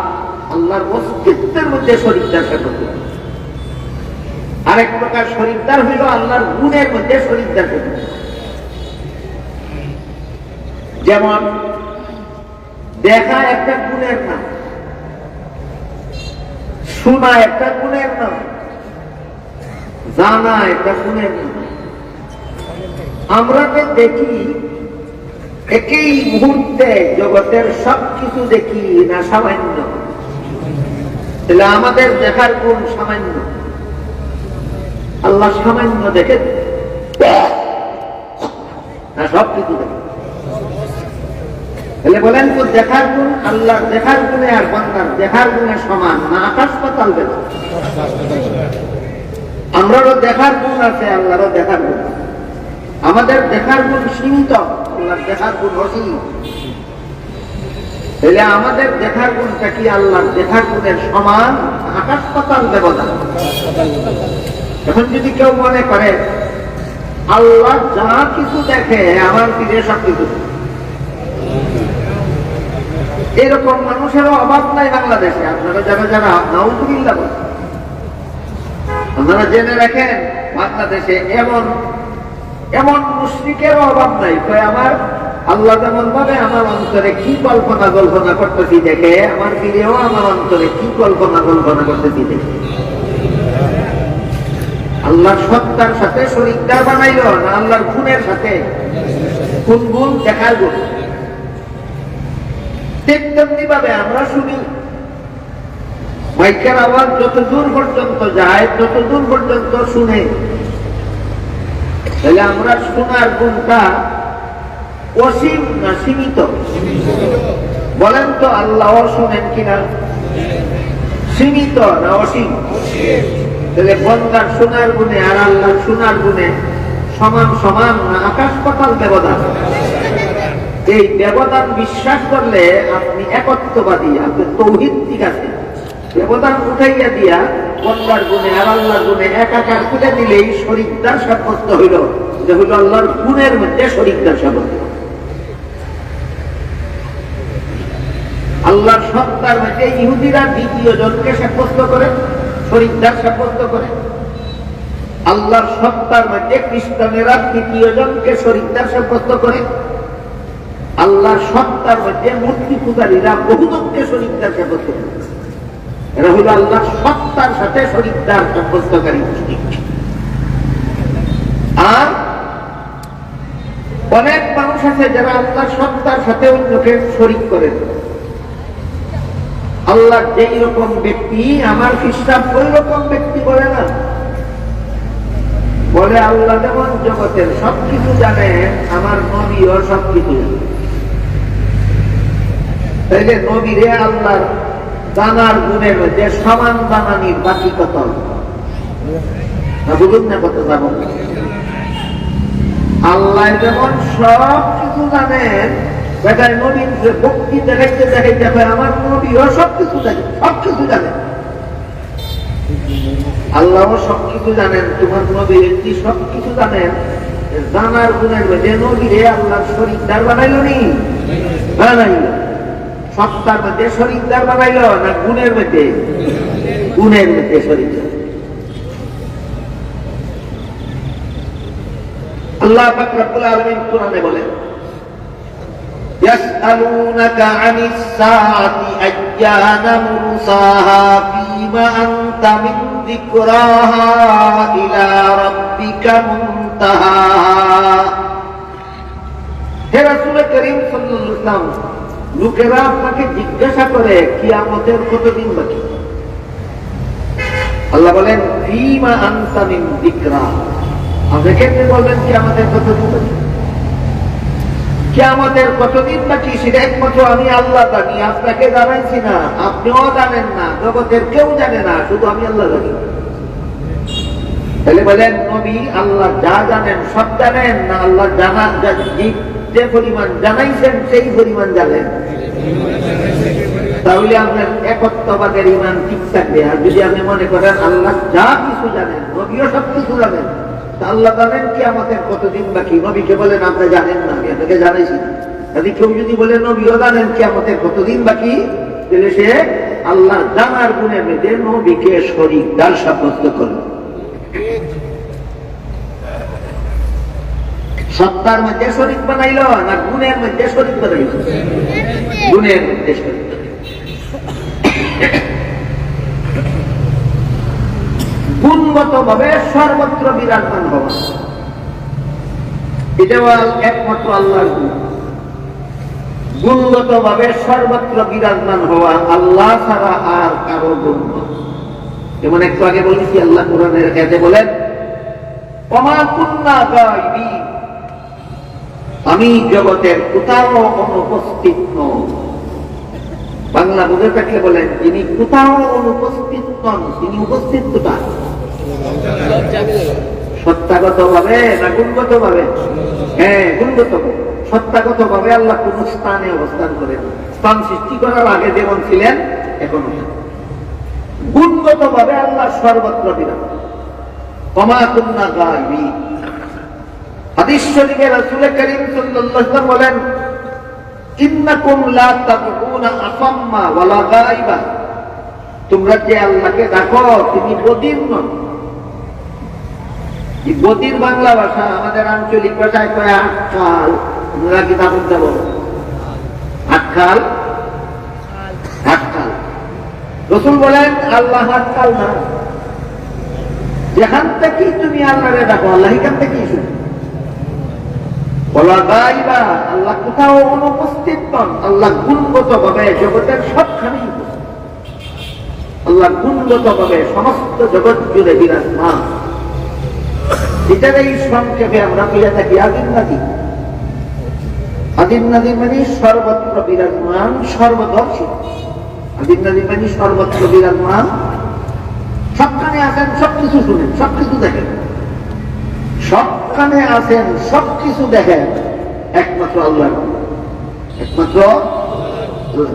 আল্লাহর অস্তিত্বের মধ্যে শরীকদার করতে। আরেক প্রকার শরীকদার হইল আল্লাহর গুণের মধ্যে শরীকদার করতে। যেমন দেখা একটা গুণের নাম, শোনা একটা গুণের নাম, জানা একটা গুণের নাম। আমরা যে দেখি একই মুহূর্তে জগতের সবকিছু দেখি না সামান্য? তাহলে আমাদের দেখার গুণ সামান্য, আল্লাহ সামান্য দেখে না সবকিছু দেখে? তাহলে বলেন তো দেখার গুণ আল্লাহর দেখার গুণে আর বান্দার দেখার গুণে সমান না আকাশ পাতাল বেলা? আমরারও দেখার গুণ আছে, আল্লাহরও দেখার গুণ। আমাদের দেখার গুণ সীমিত, আল্লাহর দেখার গুণ অসীম। তাহলে আমাদের দেখার গুণটা কি আল্লাহর দেখার গুণের সমান? আকাশ পাতাল ব্যবধান। এখন যদি কেউ মনে করে আল্লাহ যা কিছু দেখে আমার ফিরে সব কিছু, এরকম মানুষেরও অভাব নাই বাংলাদেশে। আপনারা যারা যারা নাউজুবিল্লাহ বলেন, আপনারা জেনে রাখেন বাংলাদেশে এমন এমন মুশরিকেরও অভাব নাই। আমার আল্লাহ যেমন ভাবে আমার অন্তরে কি কল্পনা করতেছি দেখে, আমার ফিরেও আমার অন্তরে কি কল্পনা করতেছি দেখে। আল্লাহর সত্তার সাথে শরীকদার বানাইল না আল্লাহর গুণের সাথে? কোন গুণ? দেখার গুণ। তেমনি ভাবে আমরা শুনি মাইকের আওয়াজ যত দূর পর্যন্ত যায় তত দূর পর্যন্ত শুনে। তাহলে আমরা শোনার গুণটা অসীম না সীমিত? বলেন তো আল্লাহ শুনেন কিনা? সীমিত না অসীম? তাহলে বন্দার শোনার গুণে আর আল্লাহর শোনার গুণে সমান সমান না আকাশ পাতাল ব্যবধান? এই ব্যবধান বিশ্বাস করলে আপনি একত্ববাদী, আপনি তাওহীদ ঠিক আছে। ব্যবধান উঠাইয়া দিয়া বন্দার গুণে আর আল্লাহর গুণে একাকার করে দিলেই শরীকদার সাব্যস্ত হইল। এটা হইল আল্লাহর গুণের মধ্যে শরীকদার সাব্যস্ত। আল্লাহর সত্তার মধ্যে ইহুদিরা দ্বিতীয় জনকে সাব্যস্ত করে, শরীকদার সাব্যস্ত করে। আল্লাহর সত্তার মধ্যে খ্রিস্টানেরা তৃতীয় জনকে শরীকদার সাব্যস্ত করে। আল্লাহর সত্তার মধ্যে মূর্তি পূজারীরা বহুজনকে শরীকদার সাব্যস্ত করে। এরা হইল আল্লাহর সত্তার সাথে শরীকদার সাব্যস্তকারী মুশরিক। আর অনেক মানুষ আছে যারা আল্লাহর সত্তার সাথে অন্যকে শরীক করেন। আল্লাহ যেই রকম ব্যক্তি আমার খ্রিস্টান ওই রকম ব্যক্তি বলে না, বলে আল্লাহ যেমন জগতের সবকিছু জানে আমার নবীও সবকিছু জানে। তাইলে নবীরে আল্লাহর জানার গুণের মধ্যে সমান বানানির বাকি কত না? বুঝুন না কত যাব? আল্লাহ যেমন সব কিছু জানেন, বেটায় নবীর ভক্তি দেখাইতে দেখাইতে আমার নবীও সবকিছু জানেন, সবকিছু জানেন। আল্লাহও সবকিছু জানেন, তোমার নবী কি সবকিছু জানেন? জানার গুণের মধ্যে নবীরে আল্লাহর শরীকদার বানাইল নি? বানাইল। সত্তার মধ্যে শরীকদার বানাইল না গুণের মধ্যে? গুণের মধ্যে শরীকদার। আল্লাহ পাক রব্বুল আলামিন কোরআনে বলেন, ইয়াসআলুনাকা আনিস সাআতি আইয়ানা মুরসাহা ফীমা আনতা মিন যিকরাহা ইলা রাব্বিকা মুনতাহা। হে রাসূল করিম সাল্লাল্লাহু আলাইহি ওয়াসাল্লাম, লোকেরা আপনাকে জিজ্ঞাসা করে কিয়ামতের কতদিন বাকি। আল্লাহ বলেন ফীমা আনতা মিন যিকরা, আমাকে বলবেন কিয়ামতের কতদিন বাকি। কিয়ামতের কতদিন বাকি সেটা একমাত্র আমি আল্লাহ জানি, আপনাকে জানাইছি না, আপনিও জানেন না, জগতের কেউ জানে না, শুধু আমি আল্লাহ জানি। তাহলে বলেন নবী আল্লাহ যা জানেন সব জানেন না আল্লাহ জানা যে পরিমাণ জানাইছেন সেই পরিমাণ জানেন? তাহলে আপনার একত্ববাদের ইমান ঠিক থাকবে। আর যদি আপনি মনে করেন আল্লাহ যা কিছু জানেন, নবীও সব কিছু জানেন, আল্লাহ জানেন কি আমাদের কতদিন বাকি, নবীকে বলেন আপনি জানেন না, আমি আপনাকে জানাইছি। যদি কেউ যদি বলে নবীও জানেন কি আমাদের কতদিন বাকি, তাহলে সে আল্লাহ জানার গুণের মধ্যে নবীকে শরীকদার সাব্যস্ত করল। সত্তার মধ্যে শরীক বানাইল না গুণের মধ্যে শরীক বানাইল? গুণের মধ্যে শরীক। গুণগত ভাবে সর্বত্র বিরাজমান হওয়া, এটাও একমাত্র আল্লাহর গুণ। গুণগত ভাবে সর্বত্র বিরাজমান হওয়া আল্লাহ ছাড়া আর কারো গুণ নয়। যেমন একটু আগে বলেছি আল্লাহ কোরআনের আয়াতে বলেন, ওমা কুন্না গায়বিন, আমি জগতের কোথাও অনুপস্থিত নই। বাংলা বুঝে থাকলে বলেন যিনি কোথাও অনুপস্থিত নন তিনি উপস্থিত কোথায়? সত্তাগত ভাবে না গুণগত ভাবে? হ্যাঁ, গুণগত। সত্তাগত ভাবে আল্লাহ কোন স্থানে অবস্থান করেন, স্থান সৃষ্টি করার আগে যেমন ছিলেন এখনো। গুণগত ভাবে আল্লাহ সর্বত্র বিরাজমান। ওমা কুন্না গায়বিন। হাদিস শরীফে রাসূল করিম সাল্লাল্লাহু আলাইহি ওয়াসাল্লাম বলেন, ইন্নাকুম লা তাদউনা আসাম্মা ওয়ালা গায়বা, তোমরা যে আল্লাহকে ডাকো তিনি বদির নন। এই বদির বাংলা ভাষা, আমাদের আঞ্চলিক ভাষায় কয় আটকাল। তোমরা কি তা বলতে বলো? আটকাল, আটকাল। রাসূল বলেন আল্লাহ আটকাল না। যেখান থেকে তুমি আল্লাহরে ডাকো আল্লাহ এখান থেকেই শুনে। বলা গায়বা, আল্লাহ কোথাও অনুপস্থিত নন। আল্লাহ গুণগত ভাবে জগতের সবখানেই উপস্থিত। আল্লাহ গুণগত ভাবে সমস্ত জগৎ জুড়ে বিরাজমান। এটার এই সংক্ষেপে আমরা পেয়ে থাকি আদিম নাদি। আদিম নাদি মানে সর্বত্র বিরাজমান, সর্বদর্শী। আদিম নাদি মানে সর্বত্র বিরাজমান, সবখানে আছেন, সবকিছু শুনেন, সবকিছু দেখেন, সবখানে আছেন, সবকিছু দেখেন, একমাত্র আল্লাহ, একমাত্র আল্লাহ।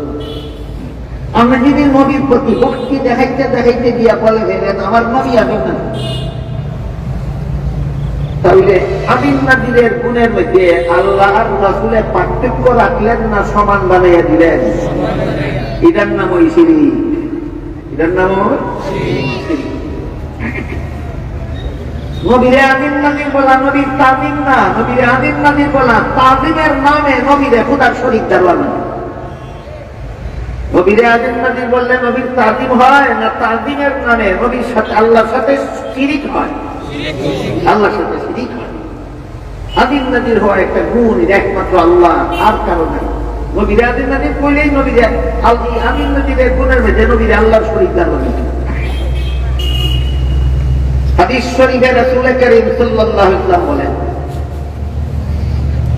আমরা যদি নবীর প্রতি ভক্তি দেখাইতে দেখাইতে গিয়া বলে ফেলেন আমার নবী আদিম নাদি, তাহলে আদিম নাদিদের গুণের মধ্যে আল্লাহ আর রাসূলের পার্থক্য রাখলেন না সমান বানাইয়া দিলেন? এটার নাম ওই শিরক, এটার নাম শিরক। নবীরে আদিম নাদির বলা নবীর তাজিম না, নবীরে আদিম নাদির বলা তাজিমের নামে নবীরে খোদার শরীকদার বানানো। নবীরে আদিম নাদির বললে নবীর তাজিম হয় না তাজিমের নামে নবীর সাথে আল্লাহর সাথে শিরক হয়? আল্লাহর সাথে শিরক হয়। আদিম নাদির হওয়া একটা গুণ, একমাত্র আল্লাহ, আর কারো নাই। নবীরে আদিম নাদির কইলেই নবীরে আদিম নাদিরের গুণের মধ্যে নবীরে আল্লাহর শরীকদার বানানো। হাদিস শরীফে রাসূল করিম সাল্লাল্লাহু আলাইহি ওয়াসাল্লাম বলেন,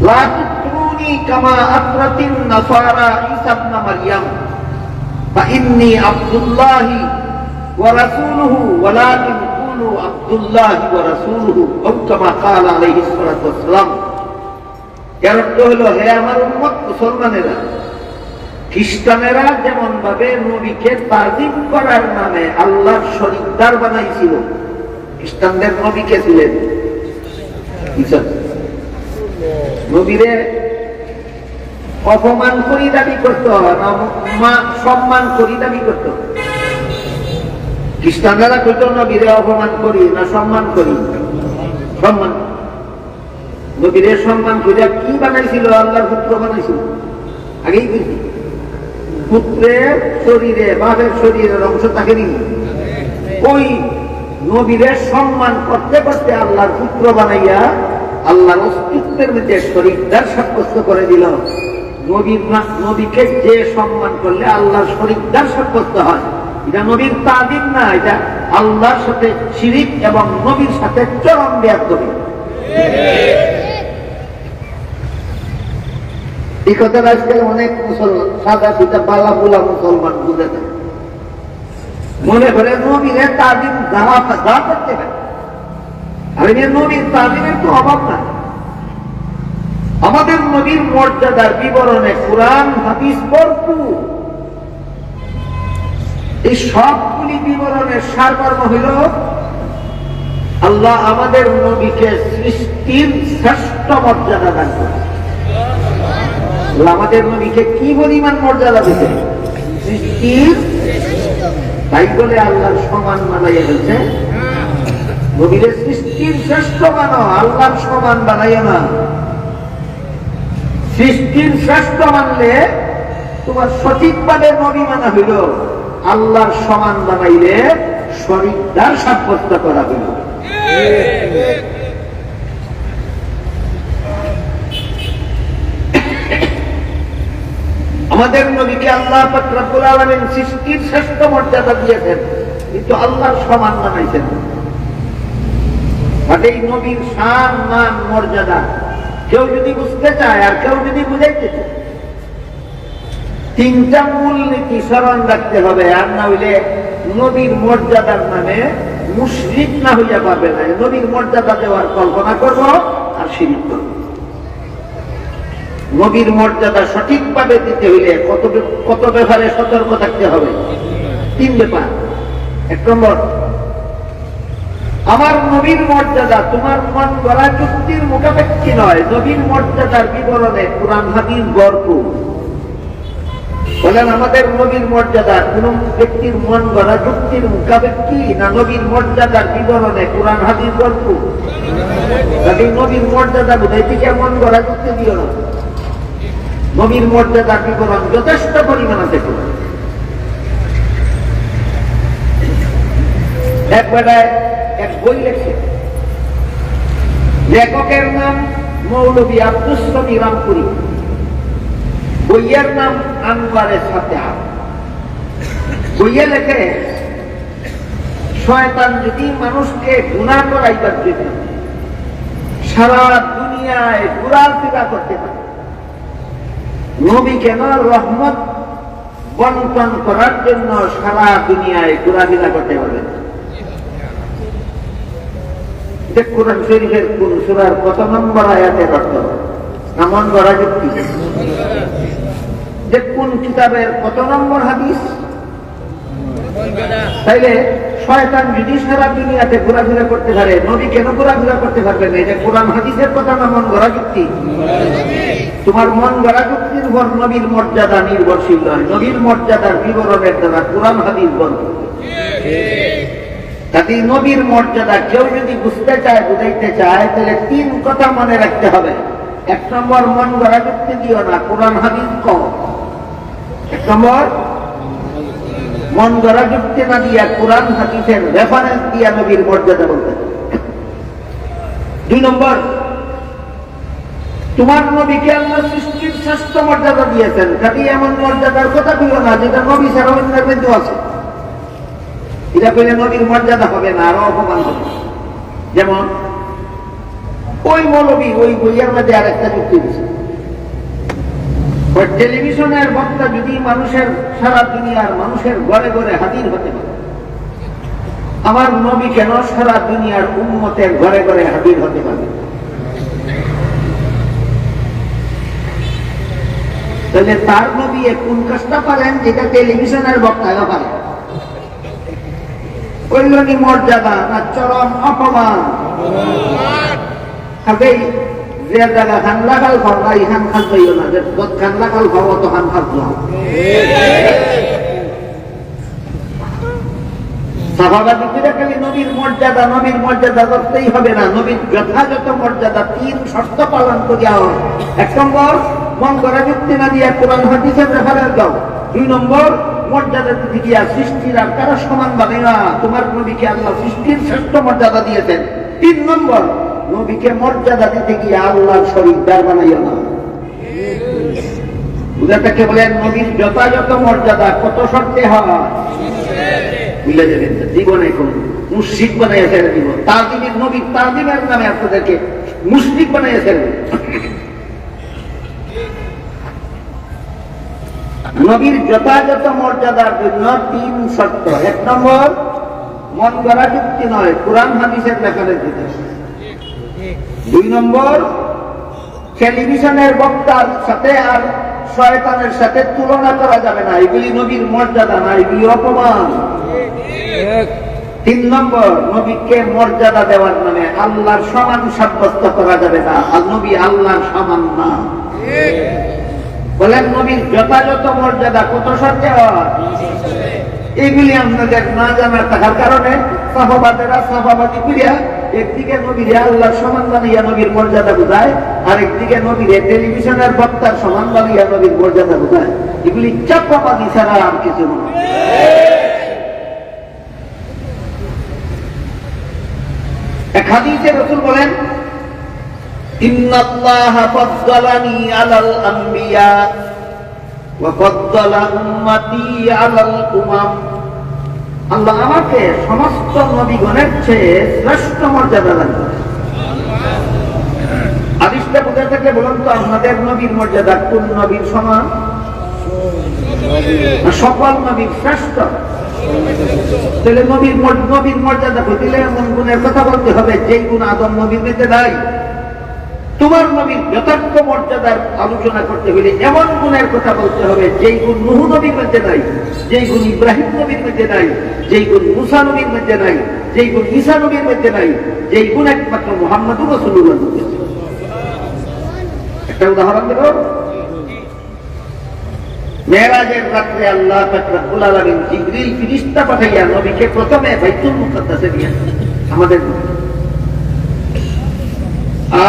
লা তুতরুনি কামা আতরাতিন নাসারা ঈসা ইবনে মারইয়াম ফা ইন্নী আবদুল্লাহি ওয়া রাসূলুহু ওয়ালাকিন কুলু আবদুল্লাহি ওয়া রাসূলুহু আও কামা ক্বাল আলাইহিস সালাতু ওয়াস সালাম। এর অর্থ হলো, হে আমার উম্মত মুসলমানেরা, খ্রিস্টানেরা যেমন ভাবে নবীকে তাজিম করার নামে আল্লাহর শরীকদার বানাইছিল, খ্রিস্টানদের নবী কে ছিলেন? ঈসা। নবীরে অপমান করি দাবি করত না সম্মান করি দাবি করত? খ্রিস্টানরা কইত নবীরে অপমান করি না সম্মান করি? সম্মান। নবীরে সম্মান করিয়া কি বানাইছিল? আল্লাহর পুত্র বানাইছিল। আগেই বলছি, পুত্রের শরীরে বাপের শরীরের অংশ থাকে নি। ওই নবীরে সম্মান করতে করতে আল্লাহর পুত্র বানাইয়া আল্লাহর অস্তিত্বের মধ্যে শরীকদার সাব্যস্ত করে দিল। নবীকে যে সম্মান করলে আল্লাহর শরীকদার সাব্যস্ত হয়, এটা নবীর তাদিম না, এটা আল্লাহর সাথে শিরিক এবং নবীর সাথে চরম বেয়াদবি। এই কথাটা আজকাল অনেক মুসলমান সাদা পিতা বালা বুলা মুসলমান বুঝে না, মনে করে নবীরে তাদিম যা করতে পারে। আর নবীর তাদিমের তো অভাব নাই। আমাদের নবীর মর্যাদার বিবরণে কুরআন হাদিস ভরপুর। এই সবগুলি বিবরণের সারমর্ম হইল আল্লাহ আমাদের নবীকে সৃষ্টির শ্রেষ্ঠ মর্যাদা দান করেন। আমাদের নবীকে কি পরিমাণ মর্যাদা দিতে, সৃষ্টির। তাই বলে আল্লাহর সমান বানাইয়া ফেলছে। নবীর সৃষ্টির শ্রেষ্ঠ মানো, আল্লাহর সমান বানাইয়া না। সৃষ্টির শ্রেষ্ঠ মানলে তোমার সঠিকভাবে নবী মানা হইল, আল্লাহর সমান বানাইলে শরীকদার সাব্যস্ত করা হইল। আমাদের নবীকে আল্লাহ পাক রব্বুল আলামিন সৃষ্টির শ্রেষ্ঠ মর্যাদা দিয়েছেন, কিন্তু আল্লাহর সমান বানাইছেন। এই নবীর শান মান মর্যাদা কেউ যদি বুঝতে চায় আর কেউ যদি বুঝাইতে চায়, তিনটা মূল নীতি স্মরণ রাখতে হবে। আর না হইলে নবীর মর্যাদার নামে মুশরিক না হইয়া পারবে না। নবীর মর্যাদা দেওয়ার কল্পনা করব আর শিরিক করব। নবীর মর্যাদা সঠিকভাবে দিতে হইলে কত ব্যাপারে সতর্ক থাকতে হবে? তিন ব্যাপার। এক নম্বর, আমার নবীর মর্যাদা তোমার মন গড়া যুক্তির মুখাপেক্ষী নয়। নবীর মর্যাদার বিবরণে কুরআন হাদিস ভরপুর। বলেন আমাদের নবীর মর্যাদা কোন ব্যক্তির মন গড়া যুক্তির মুখাপেক্ষী না নবীর মর্যাদার বিবরণে কুরআন হাদিস ভরপুর? নবীর মর্যাদা বুঝাইতে গিয়ে মন গড়া যুক্তি দিও না। নবীর মর্যাদার বিবরণ যথেষ্ট পরিমাণ আছে। এক বই লেখছে, লেখকের নাম মৌলভী আব্দুস সামি রামপুরি, বইয়ের নাম আনওয়ারের সাথে। বইয়ে লেখে শয়তান যদি মানুষকে গুনাহ করাইবার জন্য সারা দুনিয়ায় ঘোরাফেরা করতে পারে, নবী কেন রহমত বন্টন করার জন্য সারা দুনিয়ায় ঘোরাফেরা করতে পারবেন? কোরআন শরীফের কোন সূরার কত নম্বর আয়াতের অর্থ? এমন করা যুক্তি। যে কোন কিতাবের কত নম্বর হাদিস? তাইলে শয়তান যদি সারা দুনিয়াতে ঘোরাফেরা করতে পারে, নবী কেন ঘোরাফেরা করতে পারবে না? এটা কোরআন হাদিসের কথা না মন গড়া যুক্তি? তোমার মন গড়া যুক্তির উপর নবীর মর্যাদা নির্ভরশীল নয়। নবীর মর্যাদার বিবরণের দ্বারা কোরআন হাদিস বন্ধ। তাতে নবীর মর্যাদা কেউ যদি বুঝতে চায়, বুঝাইতে চায়, তাহলে তিন কথা মনে রাখতে হবে। এক নম্বর, মন গড়া যুক্তি দিও না, কোরআন হাদিস কও। এক নম্বর, মন গড়া যুক্তি না দিয়া কোরআন হাদিসের রেফারেন্স দিয়া নবীর মর্যাদা বলতে। দুই নম্বর, তোমার নবীকে আল্লাহ সৃষ্টির শ্রেষ্ঠ মর্যাদা দিয়েছেন, কাজে এমন মর্যাদার কথা বলো না যেটা নবী ছাড়া অন্যের মধ্যে আছে। এটা পেলে নবীর মর্যাদা হবে না, আরো অপমান হবে। যেমন ওই মৌলবী ওই বইয়ের মধ্যে আর একটা যুক্তি দিচ্ছে, টেলিভিশনের বক্তা যদি মানুষের সারা দুনিয়ার মানুষের ঘরে ঘরে হাজির হতে পারে, আমার নবী কেন সারা দুনিয়ার উম্মতের ঘরে ঘরে হাজির হতে পারে? তাহলে তার নবী কোন কাজটা পারেন যেটা টেলিভিশনের বক্তারা পারে? কল্যাণী মর্যাদা না চরম অপমান? যে জায়গা খান লাগাল খাওয়া ইহান খান পাইও না, যে খান লাগাল খাওয়া তো খান খান সাহাবাদিকেরা খালি নবীর মর্যাদা করতেই হবে না, নবীর যথাযথ মর্যাদা 3 শর্ত পালন করিয়া হয়। 1 নম্বর, মন করা যুক্তি না দিয়া কোরআন হাদিসের রেফারেন্স দাও। 2 নম্বর, মর্যাদা দিতে গিয়া সৃষ্টির আর কারো সমান বানে না, তোমার নবীকে আল্লাহ সৃষ্টির শ্রেষ্ঠ মর্যাদা দিয়েছেন। 3 নম্বর, নবীকে মর্যাদা দিতে গিয়ে আল্লাহর শরীকদার বানাইও না। বুঝাটাকে বলেন নবীর যথাযথ মর্যাদা কত শর্তে হয় মিলে যাবেন, জীবনে কোন মুশরিক বানাইয়া ছেড়ে দিব। তাজিমের নবীর তাজিমের নামে আপনাদেরকে মুশরিক বানাইয়া ছেড়ে দিব। নবীর যথাযথ মর্যাদার জন্য 3 শর্ত। 1 নম্বর, মন গড়া যুক্তি নয়, কোরআন হাদিসের রেফারেন্স দিতে। 2 নম্বর, টেলিভিশনের বক্তার সাথে আর শয়তানের সাথে তুলনা করা যাবে না, এগুলি নবীর মর্যাদা না, এগুলি অপমান। 3 নম্বর, নবীকে মর্যাদা দেওয়ার নামে আল্লাহর সমান সাব্যস্ত করা যাবে না, আর নবী আল্লাহর সমান না। বলেন নবীর যথাযথ মর্যাদা কত শর্তে হয়? এইগুলি আপনাদের না জানার থাকার কারণে সাহাবাদেরা সাহাবাদি করিয়া একদিকে নবীরে আল্লাহর সমান বানাইয়া নবীর মর্যাদা বোঝায়, আর একদিকে নবীরে টেলিভিশনের বক্তার সমান বানাইয়া নবীর মর্যাদা বোঝায়। এগুলি চাপাবাদী ছাড়া আর কিছু নয়। এক হাদিসে রাসূল বলেন, ইন্নাল্লাহা ফাদ্দালানি আলাল আম্বিয়া ওয়া ফাদ্দালা উম্মতি আলাল উমাম। আল্লাহ আমাকে সমস্ত নবীগণের চেয়ে শ্রেষ্ঠ মর্যাদা দান করেছেন। হাদিসটা বুঝে থাকলে বলুন তো, আপনাদের নবীর মর্যাদা কোন নবীর সমান? সকল নবীর শ্রেষ্ঠ। তাহলে নবীর মর্যাদা দিলে এমন গুণের কথা বলতে হবে যেই গুণ আদম নবীর মধ্যে নাই। তোমার নবীর যথার্থ মর্যাদার আলোচনা করতে হলে এমন গুণের কথা বলতে হবে যেই গুণ নূহ নবীর মধ্যে নাই, যেই গুণ ইব্রাহিম নবীর মধ্যে নাই, যেই গুণ মুসা নবীর মধ্যে নাই, যেই গুণ ঈসা নবীর মধ্যে নাই, যেই গুণ একমাত্র মুহাম্মদুর রাসূলুল্লাহর মধ্যে। একটা উদাহরণ দেব। মেরাজের রাত্রে আল্লাহ পাক রব্বুল আলামিন জিবরিল ফেরেশতা পাঠাইয়া নবীকে প্রথমে বাইতুল মুকাদ্দাসে নিয়ে আমাদের,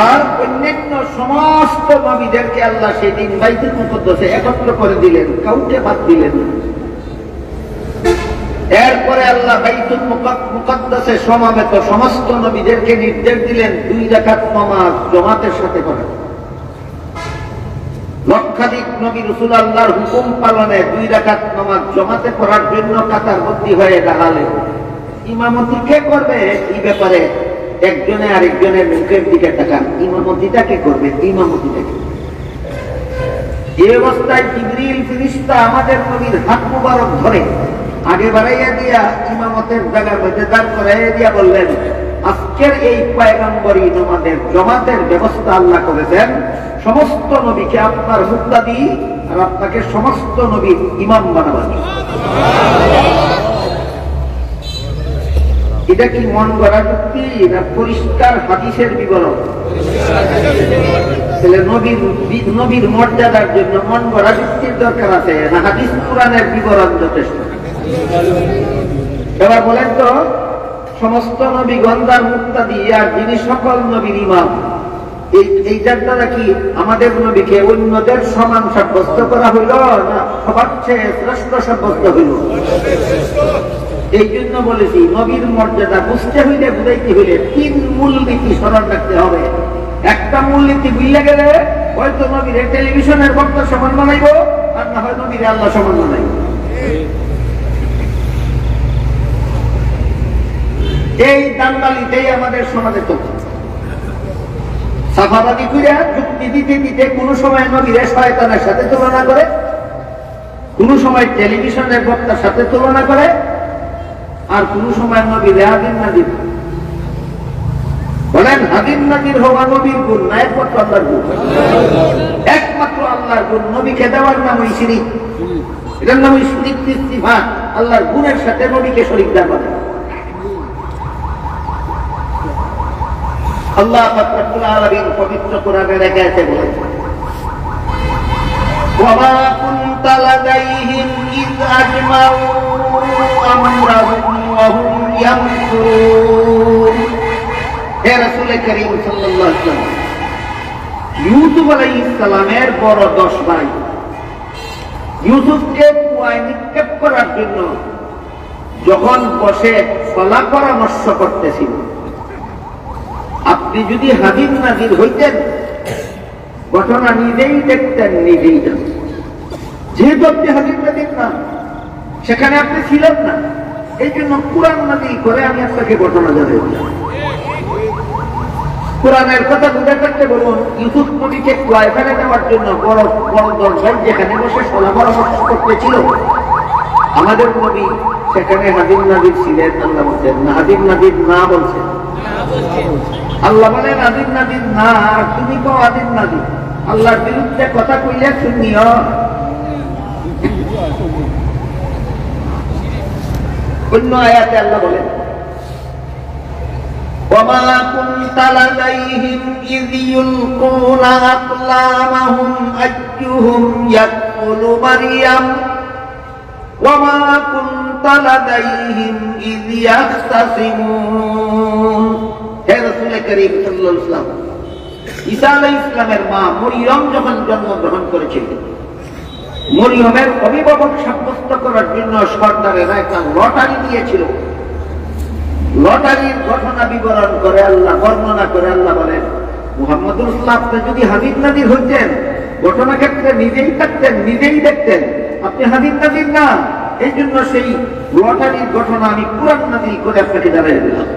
আর অন্যান্য সমস্ত নবীদেরকে আল্লাহ সেদিন বাইতুল মুকাদ্দাসে একত্র করে দিলেন, কাউকে বাদ দিলেন। এরপরে আল্লাহ বাইতুল মুকাদ্দাসে সমাবেত সমস্ত নবীদেরকে নির্দেশ দিলেন 2 রাকাত নামাজ জামাতের সাথে করা। লক্ষাধিক নবী রাসূল আল্লাহর হুকুম পালনে 2 রাকাত নামাজ জামাতে পড়ার জন্য কাতারবদ্ধ হয়ে দাঁড়ালেন। ইমামতি কে করবে এই ব্যাপারে একজনে আরেকজনের মুখের দিকে তাকান, ইমামতিটা কে করবে? ইমামতিটা কে? এই অবস্থায় জিবরিল ফেরেশতা আমাদের নবীর হাত মুবারক ধরে আগে বাড়াইয়া দিয়া ইমামতের জায়গার মধ্যে দাঁড় করাইয়া দিয়া বললেন, আজকের এই পয়গম্বরী নামাজের জামাতের ব্যবস্থা আল্লাহ করেছেন, সমস্ত নবীকে আপনার মুক্তাদি আর আপনাকে সমস্ত নবীর ইমাম বানাবেন। এটা কি মন গড়া যুক্তি না পরিষ্কার হাদিসের বিবরণ? তাহলে নবীর মর্যাদার জন্য মন গড়া যুক্তির দরকার আছে না হাদিস কোরআনের বিবরণ যথেষ্ট? এবার বলেন তো, সমস্ত নবীগণ তার মুক্তাদি আর যিনি সকল নবীর ইমাম, এইটার দ্বারা কি আমাদের নবীকে অন্যদের সমান সাব্যস্ত করা হইল না সবার চেয়ে শ্রেষ্ঠ সাব্যস্ত হইল? এই জন্য বলেছি নবীর মর্যাদা বুঝতে হইলে বুঝাইতে হইলে 3 মূলনীতি স্মরণ রাখতে হবে। একটা মূলনীতি বুঝলে গেলে হয়তো নবীর টেলিভিশনের বক্তা সমান বানাইব, আর না হয় নবীর আল্লাহ সমান বানাইব। এই দান্দালিতেই আমাদের সমাজে তো সাফাবাদী কইরা যুক্তি দিতে দিতে কোন সময় নবীর শয়তানের সাথে তুলনা করে, কোন সময় টেলিভিশনের বক্তার সাথে তুলনা করে, আর কোন সময় নবীর হাদিন নাজির। বলেন হাদিন নাজির হওয়া নবীর গুণ না একমাত্র আল্লাহর গুণ? একমাত্র আল্লাহর গুণ। নবীকে দেওয়ার নামই শিরিক, এটার নামই শিরিক সিফাত। আল্লাহর গুণের সাথে নবীকে শরীক দেওয়া। আল্লাহ পাক রব্বুল আলামিন পবিত্র কোরআনের এক আয়াতে বলেছেন, ওয়ামা কুনতা লাদাইহিম ইয আজমাউ আমরাহুম ওয়া হুম ইয়ামকুরুন। হে রাসূল করিম সাল্লাল্লাহু আলাইহি ওয়াসাল্লাম, ইউসুফ আলাইহিস সালামের বড় 10 ভাই ইউসুফকে কুয়ায় নিক্ষেপ করার জন্য যখন বসে ফলা পরামর্শ করতেছিল, আপনি যদি হাজির নাজির হইতেন ঘটনা নিজেই দেখতেন, নিজেই জানতেন। যেহেতু আপনি হাজির নাজির না, সেখানে আপনি ছিলেন না, এই জন্য কোরআন নাজিল করে আমি আপনাকে ঘটনা জানাই। কোরআনের কথা বুঝে থাকতে বলুন, ইউসুফ নবীকে কুয়ায় ফেলে দেওয়ার জন্য বড় বড় দরজায় যেখানে বসে ফলা পরামর্শ করতেছিল, আমাদের নবী সেখানে হাজির নাজির ছিলেন। আল্লাহ বলছেন না, হাজির নাজির না বলছেন। আল্লাহ বলেন হাজির নাজির না, আর তুমি কো হাজির নাজির। আল্লাহর বিরুদ্ধে কথা কইলে শুনিও। অন্য আয়াতে আল্লাহ বলেন, ওয়ামা কুনতা লাদাইহিম ইয ইউলকুনা আকলামাহুম আইয়ুহুম ইয়াকফুলু মারইয়াম ওয়ামা কুনতা লাদাইহিম ইয ইয়াখতাসিমুন। হে রাসূল করিম সাল্লাল্লাহু আলাইহি ওয়াসাল্লাম, ঈসা আলাইহিস সালামের মা মরিয়ম যখন জন্মগ্রহণ করেছিলেন, মরিয়মের অভিভাবক সাব্যস্ত করার জন্য সরকারেরা একটা লটারি দিয়েছিল। লটারির ঘটনা বিবরণ করে আল্লাহ, বর্ণনা করে আল্লাহ বলেন, মুহাম্মদুর রাসূলুল্লাহ আপনি যদি হাজির নাজির হইতেন, ঘটনা ক্ষেত্রে নিজেই থাকতেন, নিজেই দেখতেন, আপনি হাজির নাজির না, এই জন্য সেই লটারির ঘটনা আমি কোরআন নাজিল করে আপনাকে জানিয়ে দিলাম।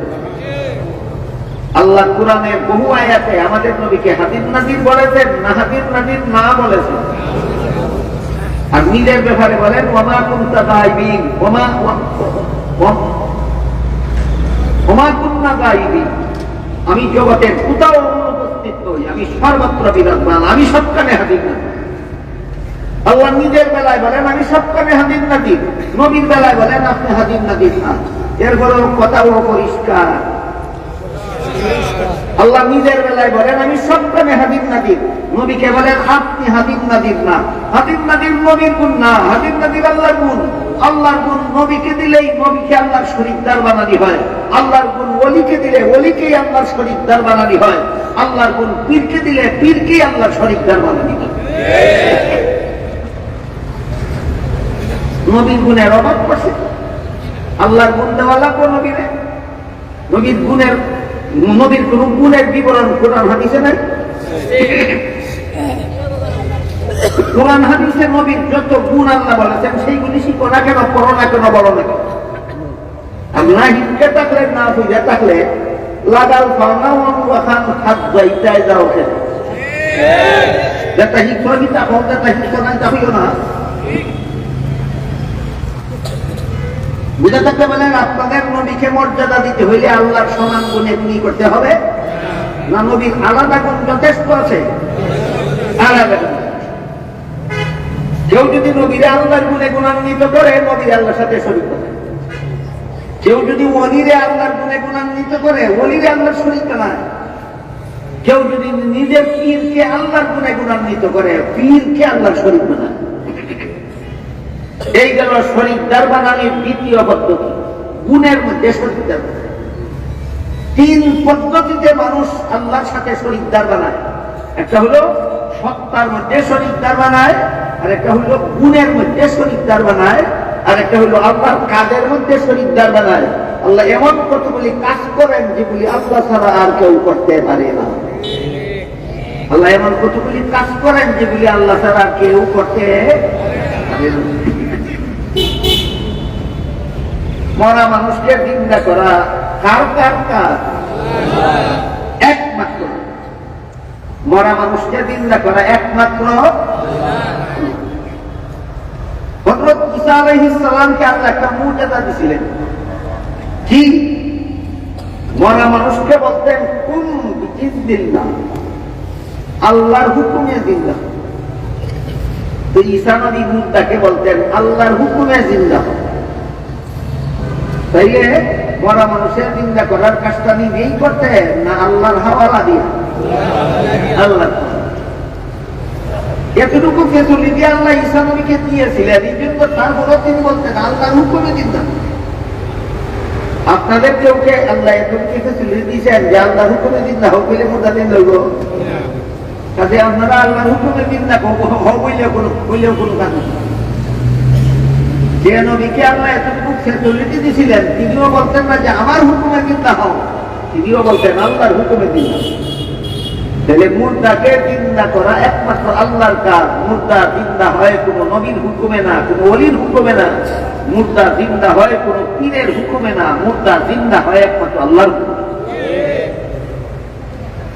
আল্লাহ কোরআনের বহু আয়াতে আমাদের নবীকে হাজির নাজির বলেছেন, না হাজির নাজির না বলেছেন। আর নিজের ব্যাপারে বলেন, ওয়ামা কুনতা গায়বিন ওমা কুননা গায়বিন, আমি জগতের কোথাও অনুপস্থিত নই, আমি সর্বত্র বিরাজমান, আমি সবখানে হাজির নাজির। আল্লাহ নিজের বেলায় বলেন আমি সবখানে হাজির নাজির, নবীর বেলায় বলেন আপনি হাজির নাজির না। এরপরেও কথাও পরিষ্কার। আল্লাহ নিজের বেলায় বলেন আমি সবখানে হাজির নাজির, নবীকে বলেন আপনি হাজির নাজির না। হাজির নাজির নবীর গুণ না, হাজির নাজির আল্লাহর গুণ। আল্লাহর গুণ নবীকে দিলেই নবীকে আল্লাহর শরীকদার বানানি হয়, আল্লাহর গুণ ওলিকে দিলে ওলিকেই আল্লাহর শরীকদার বানানি হয়, আল্লাহর গুণ পীরকে দিলে পীরকেই আল্লাহর শরীকদার বানানি হয়। নবীর গুণের অভাব করছে, আল্লাহর গুণ দেওয়া লাগবে নবীরে। নবীর গুণের, নবীর কোন গুণের বিবরণ কোরআন হাদিসে নাই। কোরআন হাদিসে নবীর যত গুণ আল্লাহ বলেছেন সেইগুলি শিখো না কেন, পড়ো না কেন, বলো না কেন। আর না হিটকে থাকলে, না বুঝে থাকলে লাগাল ফাওনাওয়ান খাদ যাইতায় যাও কেন, যেটা হিট হই তা হোক, যেটা হিট নাই তা হইও না। বুঝে থাকতে বলেন আপনাদের নবীকে মর্যাদা দিতে হইলে আল্লাহর সমান গুণে গুণী করতে হবে না, নবীর আলাদা গুণ যথেষ্ট আছে, আলাদা গুণ। কেউ যদি নবীরে আল্লাহর গুণে গুণান্বিত করে, নবীর আল্লাহর সাথে শরীক করে। কেউ যদি ওলিরে আল্লাহর গুণে গুণান্বিত করে, ওলিরে আল্লাহর শরীক বানায়। কেউ যদি নিজের পীরকে আল্লাহর গুণে গুণান্বিত করে, পীরকে আল্লাহর শরীক বানায়। এই গেল শরীকদার বানানোর দ্বিতীয় পদ্ধতি, গুণের মধ্যে শরীকদার। 3 পদ্ধতিতে মানুষ আল্লাহর সাথে শরীকদার বানায়। একটা হলো সত্তার মধ্যে শরীকদার বানায়, আর একটা হলো গুণের মধ্যে শরীকদার বানায়, আর একটা হলো আল্লাহর কাজের মধ্যে শরীকদার বানায়। আল্লাহ এমন কতগুলি কাজ করেন যেগুলি আল্লাহ ছাড়া আর কেউ করতে পারে না। আল্লাহ এমন কতগুলি কাজ করেন যেগুলি আল্লাহ ছাড়া কেউ করতে পারে না। মরা মানুষকে জিন্দা করা কার কার কাজ? একমাত্র। মরা মানুষকে জিন্দা করা একমাত্র হযরত ঈসা আলাইহিস সালামকে আল্লাহ একটা মুজিজা দিয়েছিলেন। কি? মরা মানুষকে বলতেন কুন বিইজনিল্লাহ, আল্লাহর হুকুমে জিন্দা। তো ঈসা নবী মুর্দাকে বলতেন আল্লাহর হুকুমে জিন্দা। তাইলে মরা মানুষের নিন্দা করার কাজটা নিজেই করতেন না আল্লাহর হাওয়ালা দিয়া? আল্লাহ। এতটুকু ফেসিলিটি আল্লাহ ঈসা নবীকে দিয়েছিলেন, এই জন্য তারপরও তিনি বলতেন আল্লাহর হুকুমে নিন্দা। আপনাদের কেউকে আল্লাহ এতটুকু ফেসিলিটি দিয়েছেন যে আল্লাহর হুকুমে নিন্দা হোক বলে মোটা দিন লইব? কাজে আপনারা আল্লাহর হুকুমে নিন্দা হইলেও কোনো কাজ নেই। যে নবীকে আল্লাহ এতটুকু ফেসিলিটি দিয়েছিলেন তিনিও বলতেন না যে আমার হুকুমে নিন্দা হও, তিনিও বলতেন আল্লাহর হুকুমে নিন্দা। তাহলে মুর্দাকে নিন্দা করা একমাত্র আল্লাহর কাজ। মুর্দা জিন্দা হয় কোন নবীর হুকুমে না, কোন ওলির হুকুমে না। মুর্দা জিন্দা হয় কোন পীরের হুকুমে না, মুর্দা জিন্দা হয় একমাত্র আল্লাহর হুকুমে।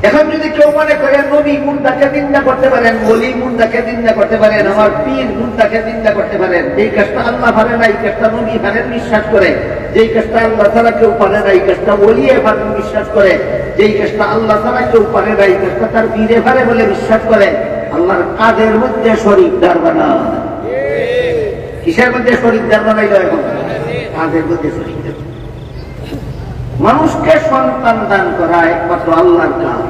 এখন যদি কেউ মনে করে নবী মুর্দাকে নিন্দা করতে পারেন, ওলি মুর্দাকে নিন্দা করতে পারেন, আমার পীর মুর্দাকে নিন্দা করতে পারেন, যেই কাজটা আল্লাহ পারে না এই কাজটা নবী পারেন বিশ্বাস করে, যেই কাজটা আল্লাহ ছাড়া কেউ পারে না এই কাজটা ওলিয়ে পারেন বিশ্বাস করে, যেই কাজটা আল্লাহ ছাড়া কেউ পারে না এই কাজটা তার পীরে পারে বলে বিশ্বাস করে, আল্লাহর কাজের মধ্যে শরীকদার বানায়। কিসের মধ্যে শরীকদার বানাইল? এখন কাজের মধ্যে শরীকদার। মানুষকে সন্তান দান করা একমাত্র আল্লাহর কাজ।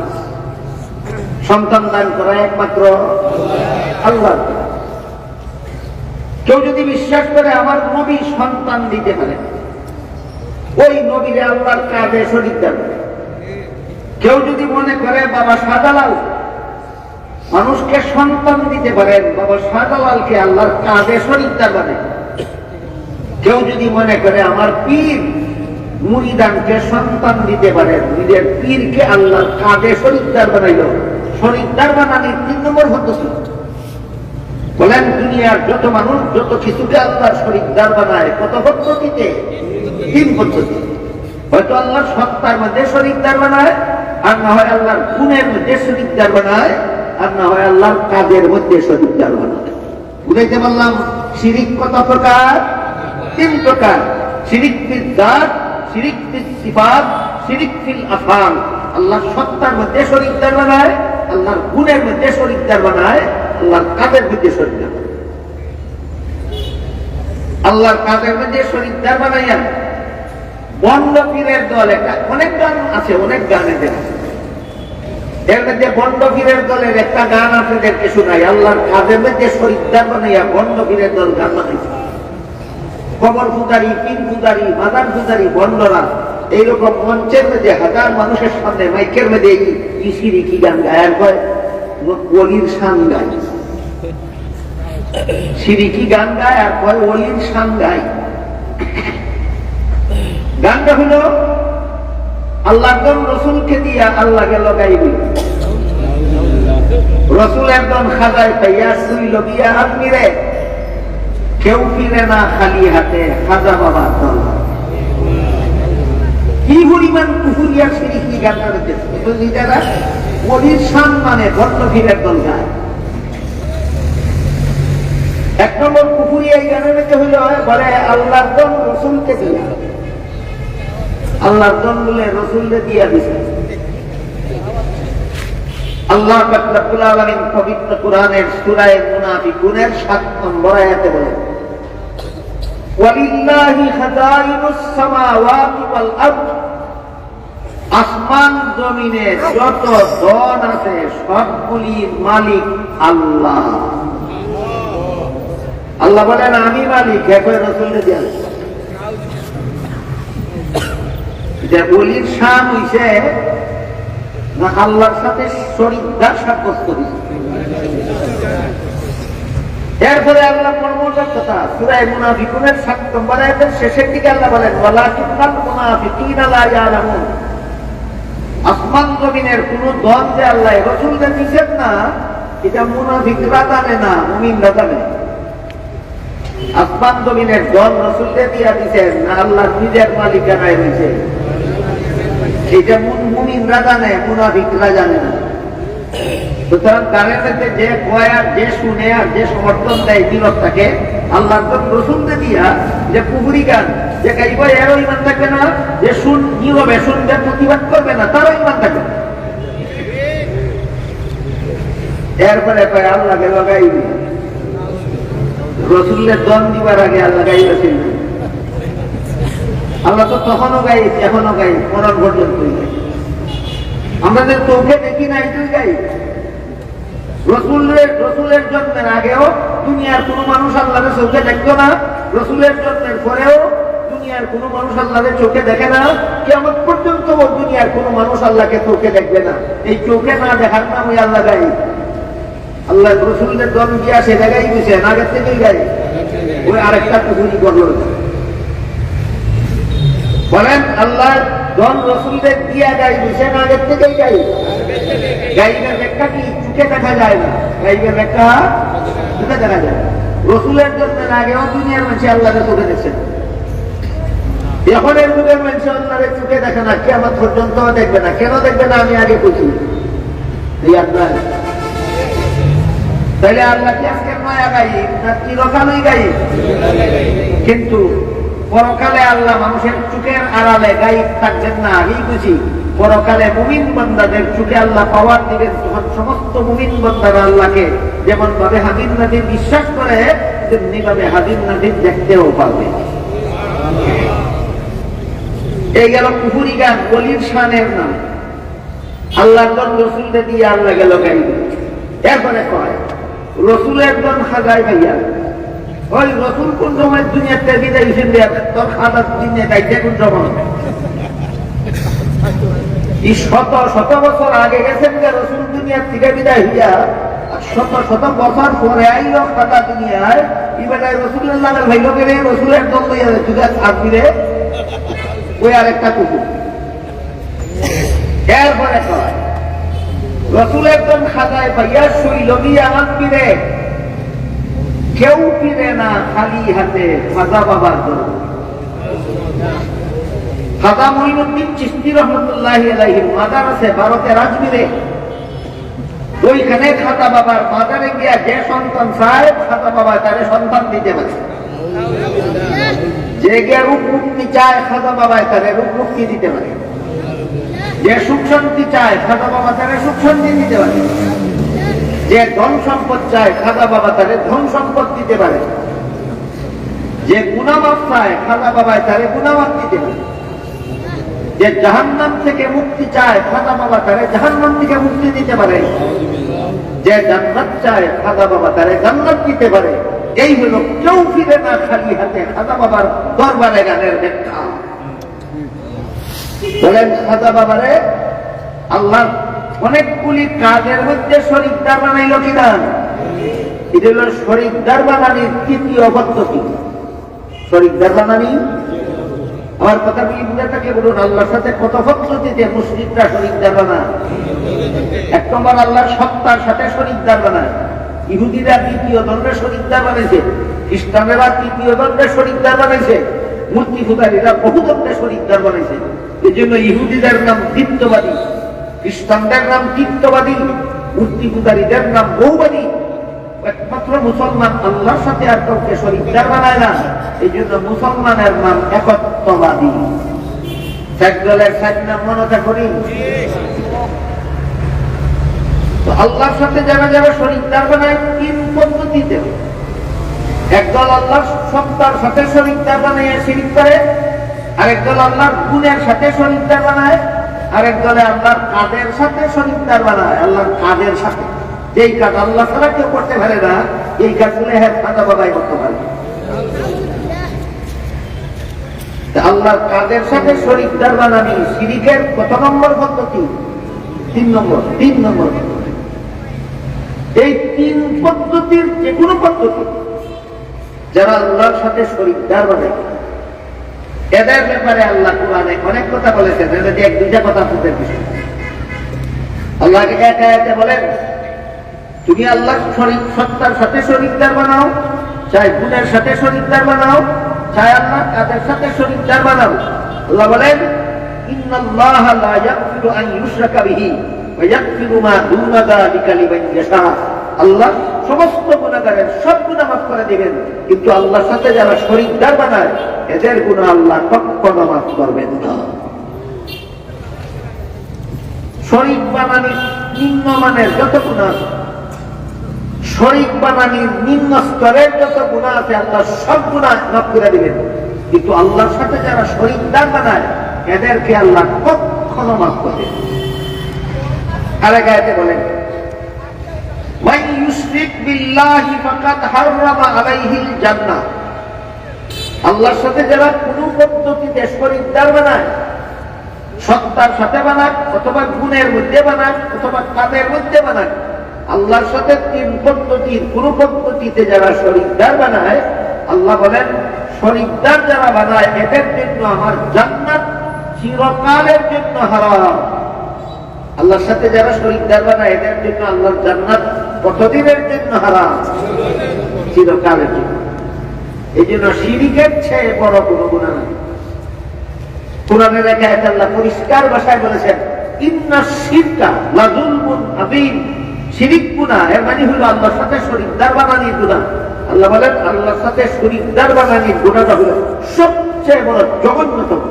সন্তান দান করা একমাত্র আল্লাহর কাজ। কেউ যদি বিশ্বাস করে আমার নবী সন্তান দিতে পারে, ওই নবীরে আল্লাহর কাজে শরীকদার। কেউ যদি মনে করে বাবা শাহজালাল মানুষকে সন্তান দিতে পারেন, বাবা শাহজালালকে আল্লাহর কাজে শরীকদার বানে। কেউ যদি মনে করে আমার পীর মুরিদানকে সন্তান দিতে পারেন, নিজের পীরকে আল্লাহর কাজে শরীকদার বানাইল। শরীকদার বানানোর 3 নম্বর পদ্ধতি। বলেন দুনিয়ার যত মানুষ যত কিছুকে আল্লাহর শরীকদার বানায় কত পদ্ধতিতে? 3 পদ্ধতি। হয়তো আল্লাহর সত্তার মধ্যে শরীকদার বানায়, আর না হয় আল্লাহর গুণের মধ্যে শরীকদার বানায়, আর না হয় আল্লাহর কাজের মধ্যে শরীকদার বানায়। বুঝাইতে পারলাম শিরিক কত প্রকার? 3 প্রকার। শিরিক ফিল যাত, শিরিক ফিল সিফাত, শিরিক ফিল আফআল। আল্লাহর সত্তার মধ্যে শরীকদার বানায়, আল্লাহর গুণের মধ্যে শরীকদার বানায়, আল্লাহর কাজের মধ্যে শরীকদার বানায়। আল্লাহর কাজের মধ্যে শরীকদার বানাইয়া বন্ড পীরের দল, একটা অনেক গান আছে, অনেক গানে দেখা। এর মধ্যে বন্ড পীরের দলের একটা গান আপনাদেরকে শোনাই। আল্লাহর কাজের মধ্যে শরীকদার বানাইয়া বন্ড পীরের দল গান বানাইছে। কবর পূজারি, পীর পূজারি, মাদার পূজারি, বন্ডরা এইরকম মঞ্চের মধ্যে হাজার মানুষের সামনে মাইকের মধ্যে কি গান গায়, আর কয় ওলির শান গায়। সিরিকি গান গায় আর কয় ওলির শান গায়। গানটা হলো আল্লাহ রসুলকে দিয়া আল্লাহকে লগাইবি। রসুল একদম খাজায় পাইয়া শুইল বিয়া আদমিরে, কেউ ফিরে না খালি হাতে, খাজা বাবা দল। কি পরিমাণ কুফুরিয়া সিরিকি গানটা নিজেরা ওলির শান মানে ভট্ট ফিরের দল গায়। 1 নম্বর কুফুরিয়া এই গানের মধ্যে হইল বলে আল্লাহর দল রসুলকে দিয়া, আল্লাহর দল বলে রসুলকে দিয়া দিছে। আল্লাহ পাক রব্বুল আলামিন পবিত্র কোরআনের সূরা মুনাফিকুনের 7 নম্বর আয়াতে বলেন ওয়ালিল্লাহি খাযাইনুস সামাওয়াতি ওয়াল আরদ। আসমান জমিনে যত ধন আছে সবগুলির মালিক আল্লাহ। আল্লাহ বলেন আমি মালিক, এখন রসুলকে দিয়া যে ওলির শান হইছে না আল্লাহর সাথে শরীকদার সাব্যস্ত হইছে। এরপরে আল্লাহ মর্মজার কথা সূরা মুনাফিকুনের 7 নম্বর আয়াতের শেষের দিকে আল্লাহ বলেন ওয়ালাকিন্নাল মুনাফিকিনা লা ইয়ালামুন। আসমান জমিনের কোন দল যে আল্লাহ রাসূলকে দিয়েছেন না, এটা মুনাফিকরা জানে না, মুমিনরা জানে। আসমান জমিনের দল রাসূলকে দিয়া দিয়েছেন না আল্লাহ নিজের মালিকানায় দিয়েছেন, এটা মুমিনরা জানে, মুনাফিকরা জানে না। সুতরাং গানের মধ্যে যে কয় আর যে শুনে আর যে সমর্থন দেয় বিরোধটাকে আল্লাহ রসুলকে দিয়া যে কুফরি গান যে গাইব, এরও ইমান থাকবে না, যে নীরবে শুনবে প্রতিবাদ করবে না তারও ইমান থাকবে। এরপরে কয় আল্লাহকে লাগাইবি, রসুলের দন দিবার আগে আল্লাহ গাইবেছিল। আল্লাহ তো তখনও গাই, এখনো গাই, মরণ পর্যন্তই গাই। আমাদের চোখে দেখি না, এটাই গাই। রসুলের জন্মের আগেও দুনিয়ার কোন মানুষ আল্লাহরে চোখে দেখতো না, রসুলের জন্মের পরেও দুনিয়ার কোন মানুষ আল্লাহরে চোখে দেখে না, কিয়ামত পর্যন্ত দুনিয়ার কোন মানুষ আল্লাহকে চোখে দেখবে না। এই চোখে না দেখার নাম ওই আল্লাহ গাই। আল্লাহ রসুলের জন্ম গিয়া সে জায়গায় দিয়েছেন, আগের থেকেই গাই। ওই আরেকটা পুকুরি করল, বলেন আল্লাহ জন রসুলদের দিয়া গাই দিয়েছেন, আগের থেকেই গাই। গাইবের ব্যাখ্যা কি? চোখে দেখা যায় না। গাইবের ব্যাখ্যা চোখে দেখা যায়। রসুলের জন্মের আগেও দুনিয়ার মানুষ আল্লাহকে চোখে দেখছেন। এখনের যুগের মানুষ আল্লাহরে চোখে দেখে না, কিয়ামত পর্যন্ত দেখবে না। কেন দেখবে না? আমি আগে বুঝি। এই আপনার তাহলে আল্লাহ কি আজকে নয়া গাই না চিরকালই গাই? কিন্তু পরকালে আল্লাহ মানুষের চোখের আড়ালে গাইব থাকবেন না, আগেই বুঝি। পরকালে মুমিন বান্দাদের চোখে আল্লাহ পাওয়ার দিবেন, তখন সমস্ত মুমিন বান্দারা আল্লাহকে যেমন ভাবে হাদিন নাদিন বিশ্বাস করে, তেমনি ভাবে হাদিন নাদিন দেখতেও পারবে। এই গেল কুফুরি গান, ওলির শানের নাম। আল্লাহর জন রসুলকে দিয়ে আল্লাহ গেল গাইবে। এরপরে কয় রসুলের জন খাজায় ভাইয়া, ওই রসুল কোন সময় দুনিয়াতে বিদায় হিসেবে দেয়, তোর খাজা দুনিয়া গাইতে কোন সময়? শত শত বছর আগে গেছেন যে রসুল দুনিয়ার থেকে বিদায় হইয়া, শত শত বছর পরে আইল খাজা দুনিয়ায়। এবারে রসুলের লাগাল ভাই লোকের রসুলের দল লইয়া আসবিরে, ওই আরেকটা কুকুর। এরপরে কয় রসুলের জন খাজায় ভাইয়া শৈল দিয়ে আমার ফিরে, কেউ ফিরে না খালি হাতে খাজা বাবার দল। খাজা মঈনুদ্দিন চিশতি রহমতুল্লাহি আলাইহির মাজার আছে ভারতের আজমিরে। ওইখানে খাজা বাবার মাজারে গিয়া যে সন্তান চায়, খাজা বাবা তারে সন্তান দিতে পারে। যে গিয়া রূপ মুক্তি চায়, খাজা বাবা তারে রূপ মুক্তি দিতে পারে। যে সুখ শান্তি চায়, খাজা বাবা তারে সুখ শান্তি দিতে পারে। যে ধন সম্পদ চায়, খাজা বাবা তারে ধন সম্পদ দিতে পারে। যে গুনামাফ চায়, খাজা বাবা তারে গুনামাফ দিতে পারে। যে জাহান্নাম থেকে মুক্তি চায়, খাজা বাবা তারে জাহান্নাম থেকে মুক্তি দিতে পারে। যে জান্নাত চায়, খাজা বাবা তারে জান্নাত দিতে পারে। এই হলো কেউ ফিরে না খালি হাতে, খাজা বাবার দরবারে গানের ব্যাখ্যা। বলেন খাজা বাবারে আল্লাহ অনেকগুলি কাজের মধ্যে শরীকদার বানাইল কিনা? এটা হল শরীকদার বানানির তৃতীয় পদ্ধতি। শরীকদার বানানি, আমার কথা বলি বুঝে থাকে বলুন, আল্লাহর সাথে কত পদ্ধতিতে মুসলিমরা শরীকদার বানায়। এক নম্বর আল্লাহর সত্তার সাথে শরীকদার বানায়। ইহুদিরা দ্বিতীয় দণ্ডের শরীকদার বানাইছে, খ্রিস্টানেরা তৃতীয় দণ্ডের শরীকদার বানাইছে, মূর্তি পূজারীরা বহু দণ্ডের শরীকদার বানাইছে। এই জন্য ইহুদিদের নাম দ্বিত্ববাদী, খ্রিস্টানদের নাম তৃতীয়বাদী, মূর্তি পূজারীদের নাম বহুবাদী। একমাত্র মুসলমান আল্লাহর সাথে আর কাউকে শরীকদার বানায় না, এই জন্য মুসলমানের নাম একত্ববাদী। একদলের সাত নাম মনে করি। আল্লাহর সাথে যারা যারা শরীকদার বানায় তিন পদ্ধতিতে। একদল আল্লাহর সত্তার সাথে শরীকদার বানায় শিরক করে, আরেকদল আল্লাহর গুণের সাথে শরীকদার বানায়, আরেক দলে আল্লাহর কাদের সাথে শরীকদার বানায়। আল্লাহর কাদের সাথে, যেই কাজ আল্লাহ ছাড়া কেউ করতে পারে না, এই কাজগুলো হ্যাঁ খাজা বাবাই করতে পারে। আল্লাহর কাদের সাথে শরীকদার বানানি শিরকের কত নম্বর পদ্ধতি? 3 নম্বর। 3 নম্বর এই 3 পদ্ধতির যে কোনো পদ্ধতি যারা আল্লাহর সাথে শরীকদার বানায়, এদের ব্যাপারে আল্লাহ কোরআনে অনেক কথা বলেছেন। যদি 1-2টা কথা বলতে বিষয় আল্লাহকে এক আয়াতে বলেন, তুমি আল্লাহ সত্তার সাথে শরীকদার বানাও, চাই গুণের সাথে শরীকদার বানাও, চাই আল্লাহ কাদের সাথে শরীকদার বানাও। আল্লাহ বলেন, ইন্নাল্লাহা লা ইয়াগফিরু আন ইউশরাকা বিহি ওয়া ইয়াগফিরু মা দুনা যালিকা লিমান ইয়াশা। আল্লাহ সমস্ত গুনাহগারের সব গুনাহ মাফ করে দিবেন, কিন্তু আল্লাহর সাথে যারা শরীকদার বানায় এদের গুনাহ আল্লাহ কখনো মাফ করবেন না। শরীক বানানির নিম্নমানের যত গুনাহ আছে, শরীক বানানির নিম্ন স্তরের যত গুনাহ আছে, আল্লাহ সব গুনাহ মাফ করে দিবেন। কিন্তু আল্লাহর সাথে যারা শরীকদার বানায় এদেরকে আল্লাহ কখনো মাফ করে না। আরেক আয়াতে বলেন মান ইউশরিক বিল্লাহি ফাকাদ হারামা আলাইহিল জান্নাহ, আল্লাহর সাথে যারা কোন পদ্ধতিতে শরীকদার বানায়, সত্তার সাথে বানাক অথবা গুণের মধ্যে বানাক অথবা কাজের মধ্যে বানাক, আল্লাহর সাথে তিন পদ্ধতির কোন পদ্ধতিতে যারা শরীকদার বানায়, আল্লাহ বলেন শরীকদার যারা বানায় এদের জন্য আমার জান্নাত চিরকালের জন্য হারাম। আল্লাহর সাথে যারা শরীকদার বানায় এদের জন্য আল্লাহর জান্নাত কতদিনের জন্য হারাম? চিরকালের জন্য। এই জন্য শিরিকের চেয়ে বড় কোনো গুনাহ নাই। কোরআনের এক আয়াতে আল্লাহ পরিষ্কার ভাষায় বলেছেন ইন্না শিরকা লাযুলমুন আযীম, শিরিক গুনাহ এর মানে হলো আল্লাহর সাথে শরীকদার বানানোর গুনাহ। আল্লাহ বলেন আল্লাহর সাথে শরীকদার বানানোর গুনাহটা হলো সবচেয়ে বড় জঘন্যতম।